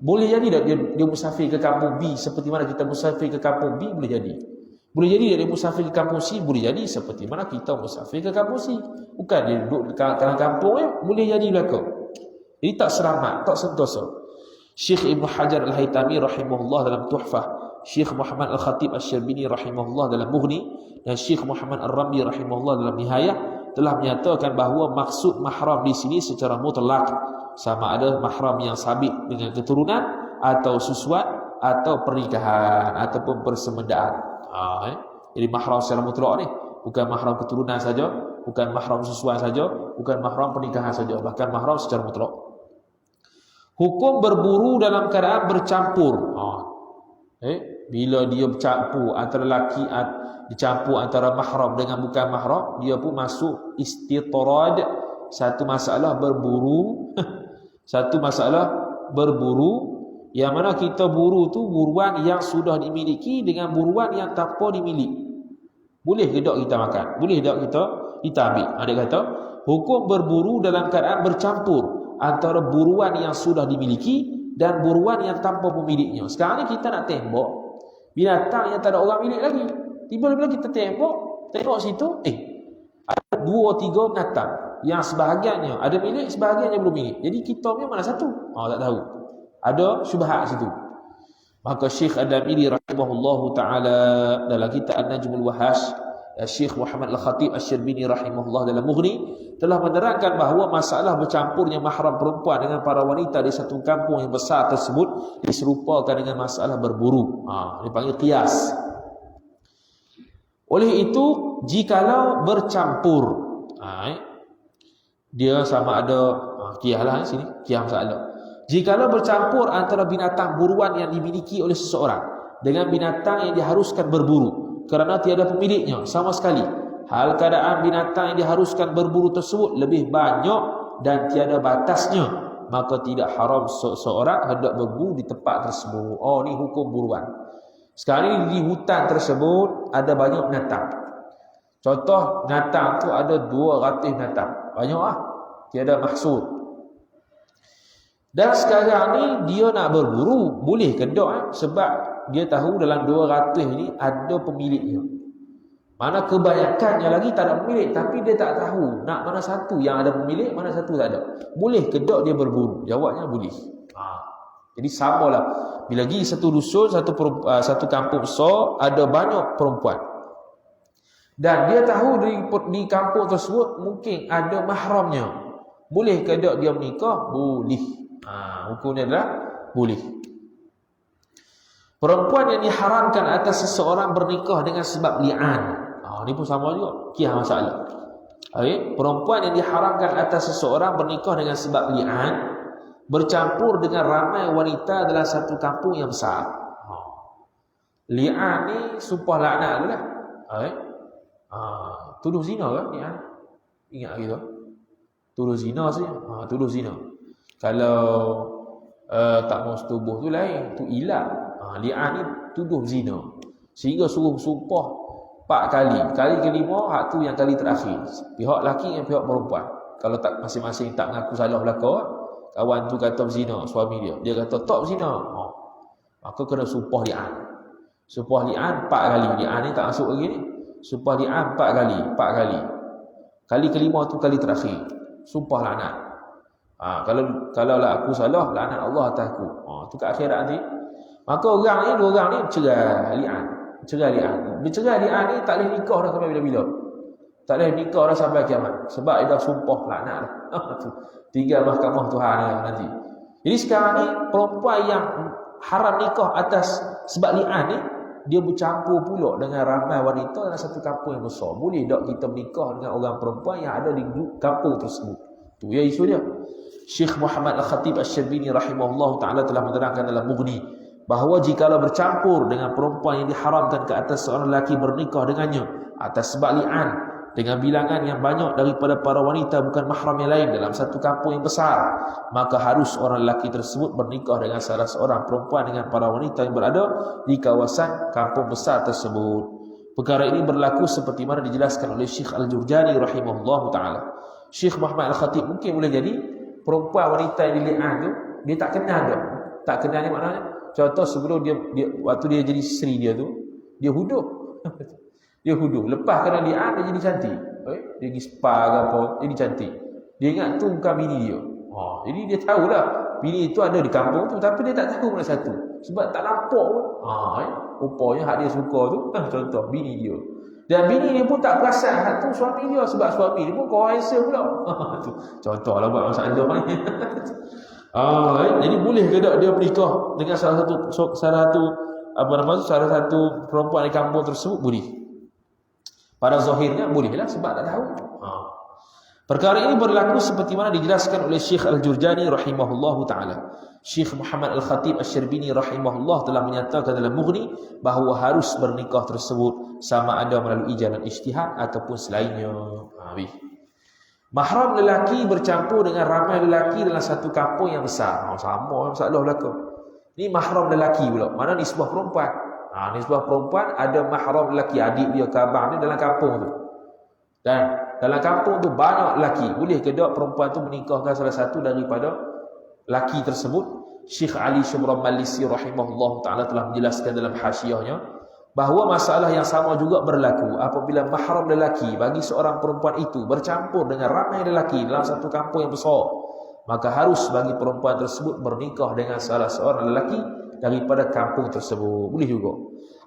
boleh jadi tak dia musafir ke kampung B seperti mana kita musafir ke kampung B, boleh jadi. Boleh jadi dia musafir ke kampung C, boleh jadi seperti mana kita musafir ke kampung C. Bukan dia duduk di tengah kampung boleh jadi belaka. Jadi tak selamat, tak sentosa. Syekh Ibn Hajar Al-Haytami rahimahullah dalam Tuhfah, Syekh Muhammad Al-Khatib Asy-Syarbini rahimahullah dalam Mughni, dan Syekh Muhammad Ar-Ramli rahimahullah dalam Nihayah telah menyatakan bahawa maksud mahram di sini secara mutlak, sama ada mahram yang sabit dengan keturunan atau susuan atau pernikahan ataupun persemedaan. Jadi mahram secara mutlak ni bukan mahram keturunan saja, bukan mahram susuan saja, bukan mahram pernikahan saja, bahkan mahram secara mutlak. Hukum berburu dalam keadaan bercampur. Bila dia bercampur antara lelaki, dicampur antara mahram dengan bukan mahram, dia pun masuk istitrad, satu masalah berburu satu masalah berburu yang mana kita buru tu buruan yang sudah dimiliki dengan buruan yang tanpa dimiliki. Boleh ke tak kita makan? Boleh tak kita ambil? Ada kata hukum berburu dalam keadaan bercampur antara buruan yang sudah dimiliki dan buruan yang tanpa pemiliknya. Sekarang ni kita nak tembak binatang yang tak ada orang milik lagi. Tiba-tiba kita tengok situ, ada 2-3 binatang yang sebahagiannya ada milik, sebahagiannya belum milik. Jadi kita punya mana satu? Tak tahu. Ada syubhat situ. Maka Syekh Ad-Damili rahimahullahu taala dalam kitab An-Najmul Wahash, Syekh Muhammad Al-Khatib Asy-Syarbini rahimahullah dalam Mughni telah menerangkan bahawa masalah bercampurnya mahram perempuan dengan para wanita di satu kampung yang besar tersebut diserupakan dengan masalah berburu. Dipanggil qiyas. Oleh itu, jikalau bercampur, dia sama ada qiyas lah sini, qiyas masalah. Jikalau bercampur antara binatang buruan yang dimiliki oleh seseorang dengan binatang yang diharuskan berburu kerana tiada pemiliknya sama sekali, hal keadaan binatang yang diharuskan berburu tersebut lebih banyak dan tiada batasnya, maka tidak haram seseorang hendak berburu di tempat tersebut. Ni hukum buruan. Sekarang ni di hutan tersebut ada banyak binatang. Contoh binatang tu ada 200 binatang. Banyak tiada mahsur. Dan sekarang ni dia nak berburu, boleh ke tak? Sebab dia tahu dalam 200 ni ada pemiliknya. Mana kebanyakannya lagi tak ada pemilik, tapi dia tak tahu nak mana satu yang ada pemilik, mana satu tak ada. Boleh ke tak dia berburu? Jawabnya boleh. Jadi samalah. Bila pergi satu dusun, satu kampung besar, ada banyak perempuan. Dan dia tahu di kampung tersebut mungkin ada mahramnya. Boleh ke tak dia menikah? Boleh. Hukumnya adalah boleh. Perempuan yang diharamkan atas seseorang bernikah dengan sebab li'an. Ini pun sama juga, qiyas masalah. Perempuan yang diharamkan atas seseorang bernikah dengan sebab li'an, bercampur dengan ramai wanita dalam satu kampung yang besar. Li'an ni sumpah laknat tu lah. Tuduh zina kan li'an? Ingat gitu. Tuduh zina saja. Tuduh zina. Kalau tak mau setubuh tu lain, tu ilah. Li'an ni tuduh zina. Sehingga suruh sumpah 4 kali. Kali kelima hak tu yang kali terakhir. Pihak lelaki dan pihak perempuan. Kalau tak masing-masing tak mengaku salah belaka, kawan tu kata berzina suami dia. Dia kata tak berzina. Maka kena sumpah li'an. Sumpah li'an 4 kali. Li'an ni tak masuk lagi ni. Sumpah li'an 4 kali. 4 kali. Kali kelima tu kali terakhir. Sumpah laknat. Kalau lah aku salah, laknat Allah atas aku. Tu kat akhirat nanti. Maka dua orang ni cerai li'an. Cerai li'an. Bercerai li'an ni tak boleh nikah dah sampai bila-bila. Tak boleh nikah dah sampai kiamat. Sebab dia dah sumpah laknat dah. Tinggal mahkamah Tuhan nanti. Jadi sekarang ni perempuan yang haram nikah atas sebab li'an ni, dia bercampur pula dengan ramai wanita dalam satu kampung yang besar. Boleh tak kita menikah dengan orang perempuan yang ada di kampung tersebut? Tu ya isu dia. Syekh Muhammad Al-Khatib Asy-Syarbini rahimahullah ta'ala telah menerangkan dalam Mughni bahawa jikalau bercampur dengan perempuan yang diharamkan ke atas seorang lelaki bernikah dengannya atas sebab li'an dengan bilangan yang banyak daripada para wanita bukan mahram yang lain dalam satu kampung yang besar, maka harus orang lelaki tersebut bernikah dengan salah seorang perempuan dengan para wanita yang berada di kawasan kampung besar tersebut. Perkara ini berlaku seperti mana dijelaskan oleh Syekh Al-Jurjani rahimahullah ta'ala. Syekh Muhammad Al-Khatib mungkin boleh jadi perempuan wanita yang dili'an tu dia tak kenal dah. Tak kenal ni maknanya contoh sebelum dia waktu dia jadi isteri dia tu dia huduh. Dia huduh. Lepas kena li'an dia jadi cantik. Dia pergi spa ke apa, jadi cantik. Dia ingat tu bukan bini dia. Jadi dia tahulah bini itu ada di kampung tu tapi dia tak tahu mana satu. Sebab tak nampak pun. Rupanya hak dia suka tu contoh bini dia. Dan bini dia pun tak perasan hak tu suami dia sebab suami dia pun kawan handsome pula. Contohlah buat masalah ni. Jadi boleh ke tak dia menikah dengan salah satu perempuan di kampung tersebut? Boleh. Pada zahirnya bolehlah sebab tak tahu. Perkara ini berlaku seperti mana dijelaskan oleh Syekh Al-Jurjani rahimahullahu taala. Syekh Muhammad Al-Khatib Asy-Syarbini rahimahullah telah menyatakan dalam Mughni bahawa harus bernikah tersebut sama ada melalui jalan ijtihad ataupun selainnya. Mahram lelaki bercampur dengan ramai lelaki dalam satu kampung yang besar. Sama masalah belaka. Ni mahram lelaki pula. Mana ni sebuah perempuan. Nisbah perempuan ada mahram lelaki, adik dia, khabar dia dalam kampung tu. Dan dalam kampung tu banyak lelaki. Boleh ke tak perempuan tu menikahkan salah satu daripada lelaki tersebut? Syekh Ali Syubram Malisi rahimahullah ta'ala telah menjelaskan dalam hasyiahnya bahawa masalah yang sama juga berlaku apabila mahram lelaki bagi seorang perempuan itu bercampur dengan ramai lelaki dalam satu kampung yang besar. Maka harus bagi perempuan tersebut bernikah dengan salah seorang lelaki daripada kampung tersebut. Boleh juga.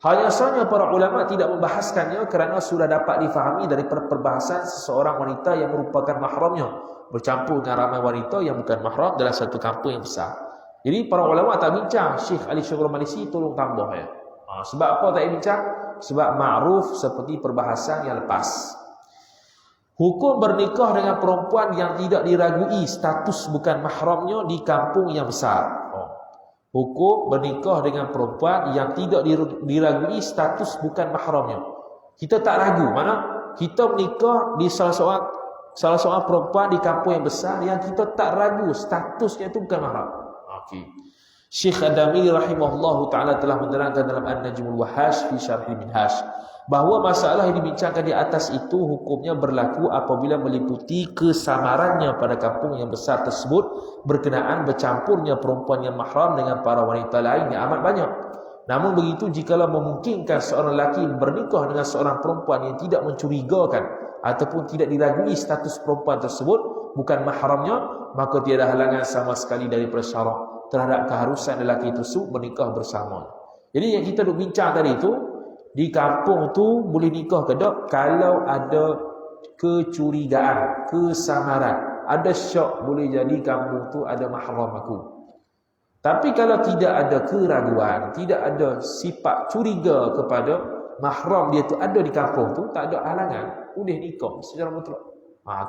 Hanya sahaja para ulama tidak membahaskannya kerana sudah dapat difahami daripada perbahasan seseorang wanita yang merupakan mahramnya bercampur dengan ramai wanita yang bukan mahram dalam satu kampung yang besar. Jadi para ulama tak bincang. Syekh Ali Syubram Malisi tolong tambah ya. Sebab apa tak bincang? Sebab ma'ruf seperti perbahasan yang lepas. Hukum bernikah dengan perempuan yang tidak diragui status bukan mahramnya di kampung yang besar. Hukum bernikah dengan perempuan yang tidak diragui status bukan mahramnya. Kita tak ragu. Mana? Kita menikah di salah seorang perempuan di kampung yang besar yang kita tak ragu statusnya itu bukan mahram. Syekh Ad-Damiri rahimahullah ta'ala telah menerangkan dalam An-Najmul Wahash fi Syarh Minhaj bahawa masalah yang dibincangkan di atas itu hukumnya berlaku apabila meliputi kesamarannya pada kampung yang besar tersebut berkenaan bercampurnya perempuan yang mahram dengan para wanita lain yang amat banyak. Namun begitu jikalau memungkinkan seorang lelaki bernikah dengan seorang perempuan yang tidak mencurigakan ataupun tidak diragui status perempuan tersebut bukan mahramnya, maka tiada halangan sama sekali daripada syarak terhadap keharusan lelaki tersebut menikah bersama. Jadi yang kita duk bincang tadi itu, di kampung tu boleh nikah ke tak kalau ada kecurigaan, kesamaran, ada syak boleh jadi kampung tu ada mahram aku. Tapi kalau tidak ada keraguan, tidak ada sifat curiga kepada mahram dia tu ada di kampung tu, tak ada halangan, boleh nikah secara mutlak.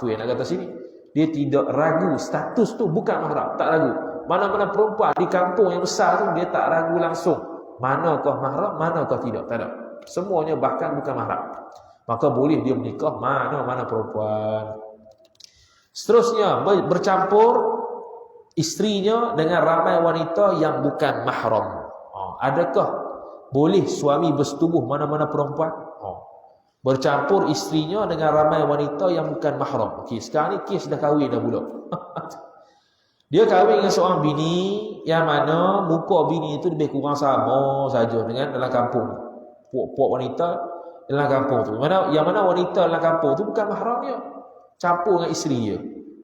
Tu yang nak kata sini. Dia tidak ragu status tu bukan mahram, tak ragu. Mana-mana perempuan di kampung yang besar tu dia tak ragu langsung manakah mahram, manakah tidak, tak ada. Semuanya bahkan bukan mahram. Maka boleh dia menikah mana-mana perempuan. Seterusnya bercampur isterinya dengan ramai wanita yang bukan mahram. Adakah boleh suami bersetubuh mana-mana perempuan? Bercampur isterinya dengan ramai wanita yang bukan mahram. Sekarang ni kes dah kahwin dah pula. Dia kahwin dengan seorang bini yang mana muka bini itu lebih kurang sama saja dengan dalam kampung. Puak-puak wanita dalam kampung tu. Yang mana wanita dalam kampung tu bukan mahram dia. Campur dengan isteri dia.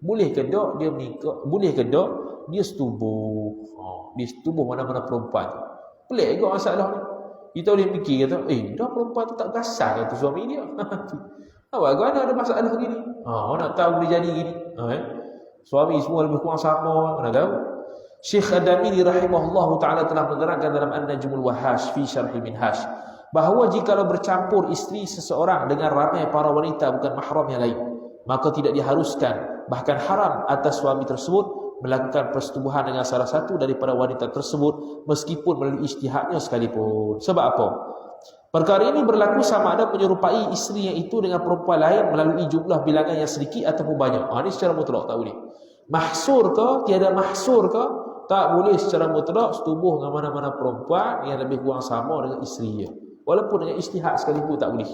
Boleh ke tak dia menikah? Boleh ke tak dia setubuh? Dia setubuh mana-mana perempuan tu. Pelik juga masalah ni. Kita boleh fikir kata, dah perempuan tu tak perasan kata suami dia. Bagaimana ada masalah gini? Mana tahu boleh jadi gini? Suami semua lebih kurang sama, mana tahu? Syekh Ad-Damiri rahimahullahu taala telah menerangkan dalam An-Najmul Wahash fi Syarh Minhaj bahawa jikalau bercampur isteri seseorang dengan ramai para wanita bukan mahram yang lain, maka tidak diharuskan, bahkan haram atas suami tersebut melakukan persetubuhan dengan salah satu daripada wanita tersebut meskipun melalui ijtihadnya sekalipun. Sebab apa? Perkara ini berlaku sama ada menyerupai isteri yang itu dengan perempuan lain melalui jumlah bilangan yang sedikit ataupun banyak. Ini secara mutlak tak boleh. Mahsur ke? Tiada mahsur ke? Tak boleh secara mutlak setubuh dengan mana-mana perempuan yang lebih kurang sama dengan isterinya. Walaupun dengan ijtihad sekalipun tak boleh.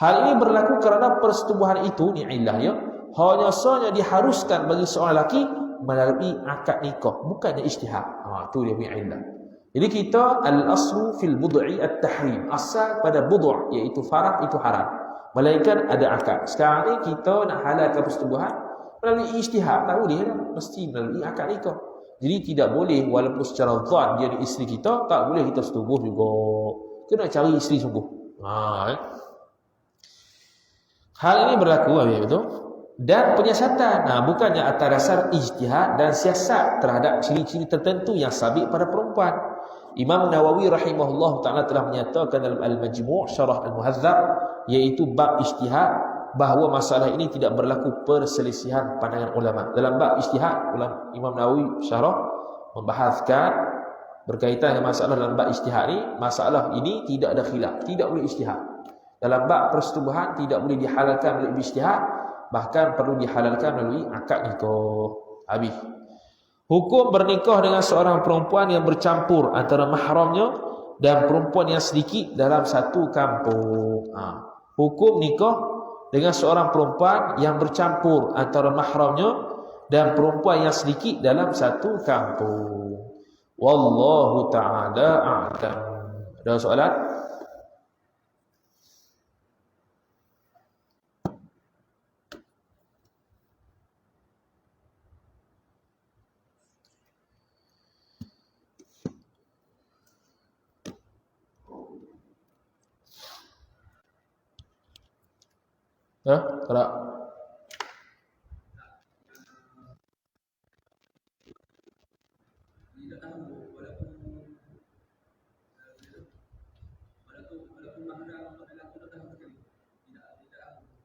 Hal ini berlaku kerana persetubuhan itu, ni illah ya, hanya sahaja diharuskan bagi seorang lelaki melalui akad nikah, bukannya ijtihad. Tu dia punya illah. Jadi kita al-aslu fil bud'i at-tahrim. Asal pada bud', iaitu farad, itu haram. Melainkan ada akad. Sekarang ni kita nak halalkan persetubuhan melalui ijtihad, tak boleh dah. Mesti melalui akad nikah. Jadi tidak boleh walaupun secara zat dia ni isteri kita, tak boleh kita setubuh juga. Kena cari isteri sungguh. Hal ini berlaku, betul? Dan penyiasatan, bukannya atas dasar ijtihad dan siasat terhadap ciri-ciri tertentu yang sabit pada perempuan. Imam Nawawi rahimahullah ta'ala telah menyatakan dalam Al-Majmu' Syarah Al-Muhadzab, iaitu bab ijtihad, bahawa masalah ini tidak berlaku perselisihan pandangan ulama. Dalam bab ijtihad, Imam Nawawi Syarah membahaskan berkaitan dengan masalah dalam bab ijtihad ni, masalah ini tidak ada khilaf, tidak boleh ijtihad. Dalam bab persetubuhan tidak boleh dihalalkan melalui ijtihad, bahkan perlu dihalalkan melalui akad nikah. Habis. Hukum bernikah dengan seorang perempuan yang bercampur antara mahramnya dan perempuan yang sedikit dalam satu kampung. Hukum nikah dengan seorang perempuan yang bercampur antara mahramnya dan perempuan yang sedikit dalam satu kampung. Wallahu ta'ala a'lam. Ada soalan? Tak?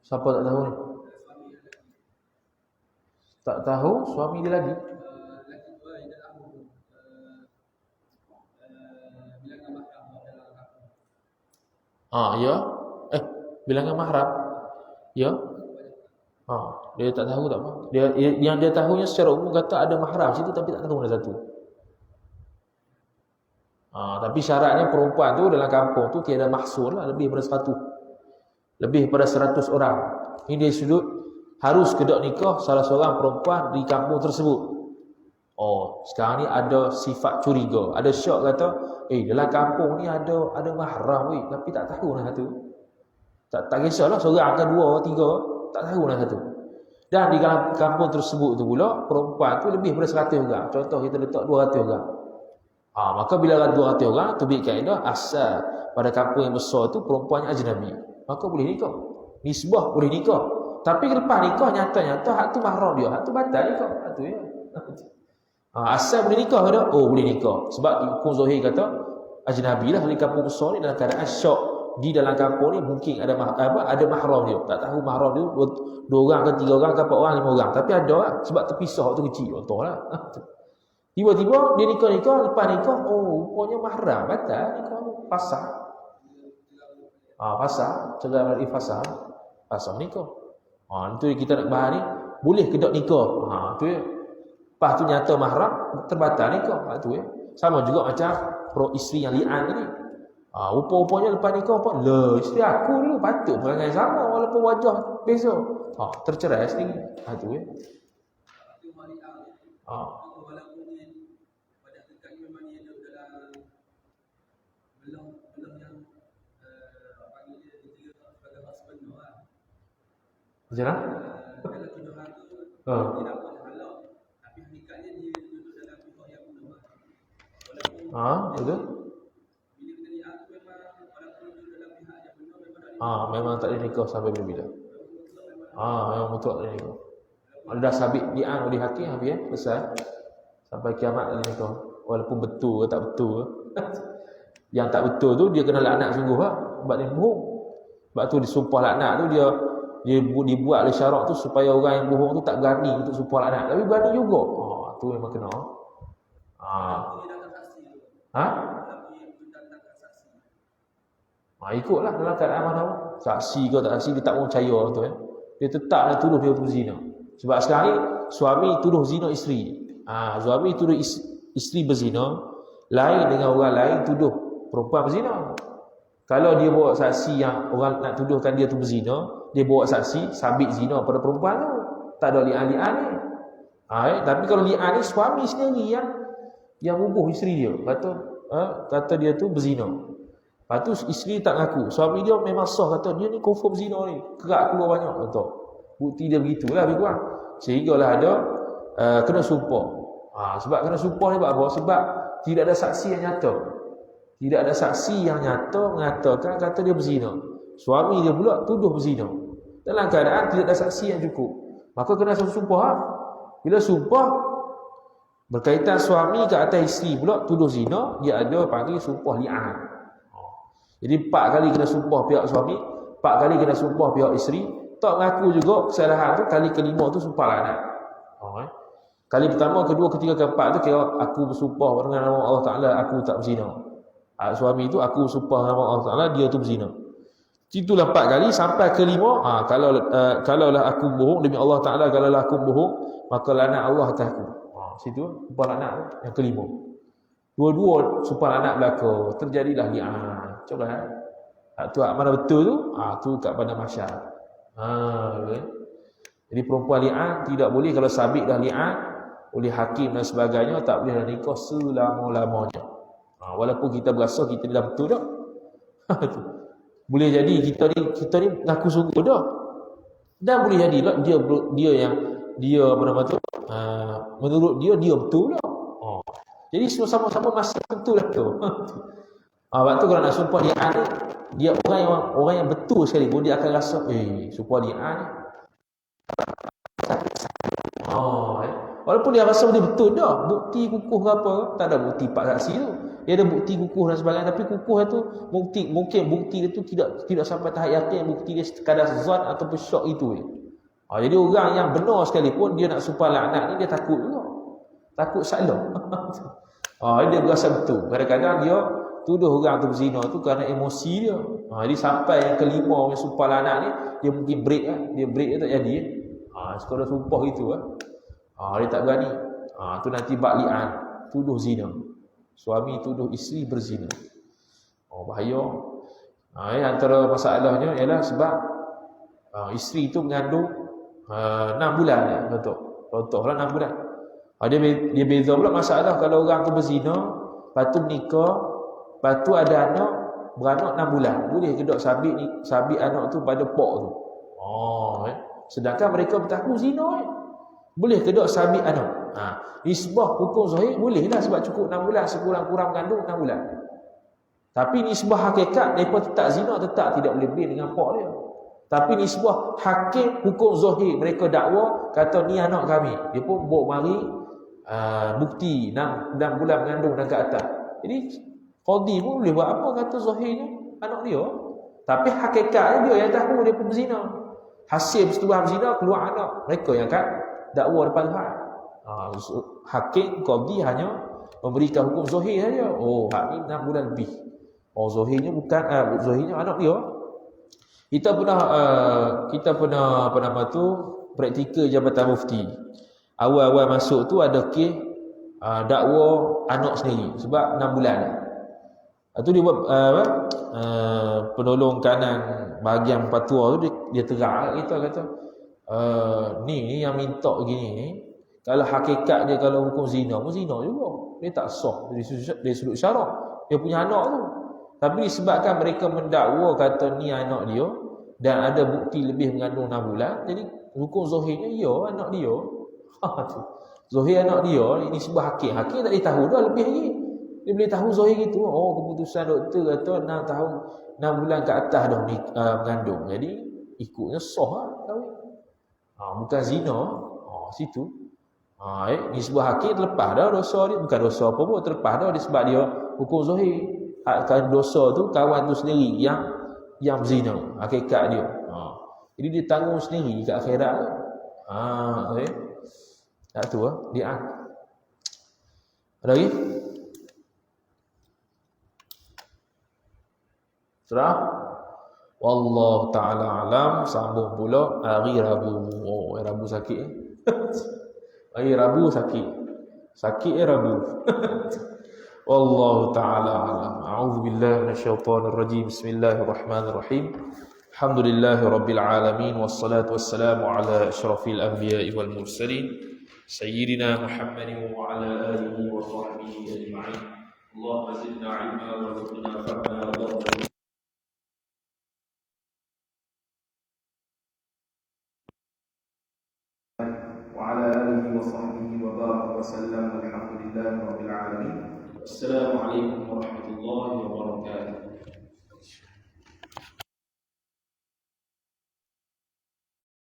Siapa tak tahu ni? Tak tahu suami dia lagi? Ya. Bilangan mahram. Ya. Dia tak tahu tak apa. Yang dia tahunya secara umum kata ada mahram situ, tapi tak tahu mana satu. Tapi syaratnya perempuan tu dalam kampung tu tiada mahsur lah, lebih daripada 100. Lebih daripada 100 orang. Ini dia sudut harus kedak nikah salah seorang perempuan di kampung tersebut. Sekarang ni ada sifat curiga. Ada syak kata, dalam kampung ni ada mahram weh, tapi tak tahu lah satu. Tak kisahlah seorang ke 2, 3, tak tahu lah satu. Dan di kampung tersebut tu pula perempuan tu lebih daripada 100 orang. Contoh kita letak 200 orang. Maka bila ada 200 orang, tu bik kaedah asal pada kampung yang besar tu perempuannya ajnabi, maka boleh nikah. Nisbah boleh nikah. Tapi lepas nikah nyata-nyata hak tu mahram dia, hak tu batal nikah. Hak tu ya. Asal boleh nikah ke tak? Boleh nikah. Sebab hukum zahir kata ajnabi lah di kampung besar ni dalam keadaan syak. Di dalam kampung ni mungkin ada mahram dia. Tak tahu mahram dia 2 orang ke 3 orang ke 4 orang 5 orang. Tapi ada lah. Sebab terpisah waktu kecil. Contohlah. Tiba-tiba dia nikah, lepas nikah, rupanya mahram, batal nikah tu, fasah. Fasah, cerai melalui fasah nikah. Itu kita nak bahas ni, boleh ke tak nikah? Tu ya. Lepas tu nyata mahram, terbatal nikah. Tu ya. Sama juga macam pro isteri yang li'an ni. Rupa-rupanya lepas nikah apa? Isteri aku dulu patut perangai sama walaupun wajah beza. Tercerai sendiri. Tu ya. Macam mana? Betul? Memang tak boleh nikah sampai bila-bila. Yang mutlak ni tu. Dah sabit li'an oleh hakim habis selesai. Sampai kiamat ni tu. Walaupun betul ke tak betul. Yang tak betul tu dia kena laknat sungguh lah. Sebab dia bohong. Sebab tu disumpah laknat tu dia dibuat oleh syarak tu supaya orang yang bohong tu tak berani untuk sumpah laknat. Tapi berani juga. Tu memang kena. Ikutlah dalam keadaan mana pun. Saksi ke tak saksi dia tak mau percaya tu Dia tetap nak tuduh dia berzina. Sebab sekarang ni suami tuduh zina isteri. Suami tuduh isteri berzina, lain dengan orang lain tuduh perempuan berzina. Kalau dia bawa saksi yang orang nak tuduhkan dia tu berzina, dia bawa saksi sabit zina pada perempuan tu. Tak ada li'an-li'an ni. Tapi kalau li'an ni suami sendiri yang bubuh isteri dia. Kata dia tu berzina. Lepas tu isteri tak ngaku. Suami dia memang sah kata dia ni confirm zina ni. Kerak keluar banyak kata. Bukti dia begitulah lebih kurang. Sehinggalah ada kena sumpah. Sebab kena sumpah ni buat apa? Sebab tidak ada saksi yang nyata. Tidak ada saksi yang nyata mengatakan kata dia berzina. Suami dia pula tuduh berzina. Dalam keadaan tidak ada saksi yang cukup. Maka kena sumpah. Bila sumpah berkaitan suami ke atas isteri pula tuduh zina, dia ada panggil sumpah li'an. Jadi 4 kali kena sumpah pihak suami, 4 kali kena sumpah pihak isteri. Tak mengaku juga kesalahan tu, kali kelima tu sumpah laknat. Kali pertama, kedua, ketiga, keempat tu kira aku bersumpah dengan nama Allah Ta'ala aku tak berzina. Suami tu aku sumpah nama Allah Ta'ala dia tu berzina. Itulah 4 kali sampai kelima. Kalaulah aku bohong demi Allah Ta'ala, kalaulah aku bohong maka laknat Allah atas aku. Situ sumpah laknat yang kelima. Dua-dua sumpah laknat berlaku, terjadilah li'an. Coba tu mana betul tu? Tu kat padang mahsyar. Jadi perempuan li'an tidak boleh kalau sabit dah li'an oleh hakim dan sebagainya, tak boleh dah nikah selama-lamanya. Walaupun kita berasa kita dah betul dah. Boleh jadi kita ni ngaku sungguh dah. Dan boleh jadi lah dia apa nama tu? Menurut dia betul lah. Jadi sama-sama masa betul lah tu. Waktu kalau nak sumpah li'an ni, dia orang yang betul sekali pun dia akan rasa sumpah li'an ni. Walaupun dia rasa dia betul dah, bukti kukuh ke apa, tak ada bukti 4 saksi tu. Dia ada bukti kukuh dan sebagainya, tapi kukuh itu mungkin bukti dia tu tidak sampai tahap yakin, bukti dia sekadar zon ataupun syok itu. Jadi orang yang benar sekalipun dia nak sumpah laknat ni dia takut juga. Takut salah. Dia berasa betul. Kadang-kadang dia tuduh orang tu berzina tu kerana emosi dia. Jadi sampai yang kelima yang sumpah laknat ni, dia mungkin break kan. Dia break dia tak jadi. Sekadar sumpah gitu dia tak berani. Tu nanti bab li'an, tuduh zina. Suami tuduh isteri berzina. Bahaya. Antara masalahnya ialah sebab isteri tu mengandung 6 bulan ni. Contohlah 6 bulan. Dia beza pula masalah kalau orang tu berzina, lepas tu menikah, lepas tu ada anak, beranak 6 bulan. Boleh ke dok sabit anak tu pada pok tu? Sedangkan mereka bertahu zina boleh ke dok sabit anak? Nisbah hukum zahir bolehlah sebab cukup 6 bulan, sekurang-kurang mengandung 6 bulan. Tapi nisbah hakikat mereka tetap zina, tetap tidak boleh lebih dengan pok dia. Tapi nisbah hakim hukum zahir mereka dakwa kata ni anak kami. Dia pun bawa mari bukti 6 bulan mengandung dan ke atas. Jadi qadi pun boleh buat apa kata zahirnya anak dia. Tapi hakikatnya dia yang tahu dia pun berzina. Hasil persetubuhan berzina keluar anak. Mereka yang akan dakwa depan Tuhan. Hakim qadi hanya memberikan hukum zahir saja. Hak ni 6 bulan lebih. Zahirnya bukan zahirnya anak dia. Kita pernah apa nama tu praktikal Jabatan Mufti. Awal-awal masuk tu ada kes dakwa anak sendiri sebab 6 bulan. Itu dia buat penolong kanan bahagian patua tu dia terang kita kata ni yang minta begini ni kalau hakikat dia kalau hukum zina pun zina juga. Dia tak sah dari sudut syarak. Dia punya anak tu. Tapi disebabkan mereka mendakwa kata ni anak dia dan ada bukti lebih mengandung 6 bulan, jadi hukum zahirnya anak dia. Zahir anak dia ini sebuah hakim. Hakim tak boleh tahu dah lebih lagi. Dia boleh tahu zahir itu. Keputusan doktor kata 6 tahun 6 bulan ke atas dah mengandung. Jadi ikutnya sah lah kahwin. Bukan zina. Situ. Nisbah hakik terlepas dah dosa dia. Bukan dosa apa pun, terlepas dah dia sebab dia hukum zahir. Kan dosa tu kawan tu sendiri yang berzina, hakikat dia. Jadi dia tanggung sendiri kat akhirat tu. Tak tu dia. Ada lagi? Surah Wallahu ta'ala alam. Sambung pula hari Rabu. Hari Rabu sakit hari Rabu sakit Rabu. Wallahu ta'ala alam. A'udzu billahi minasyaitonir rajim. Bismillahirrahmanirrahim. Alhamdulillahi rabbil alamin wassalatu wassalamu ala asyrafil anbiya'i wal mursalin sayyidina Muhammadin wa ala alihi wa sahbihi ajma'in. Allahumma zidna 'ilma warzuqna fahma وعلى آله وصحبه وبارك وسلم والحمد لله رب العالمين. السلام عليكم ورحمة الله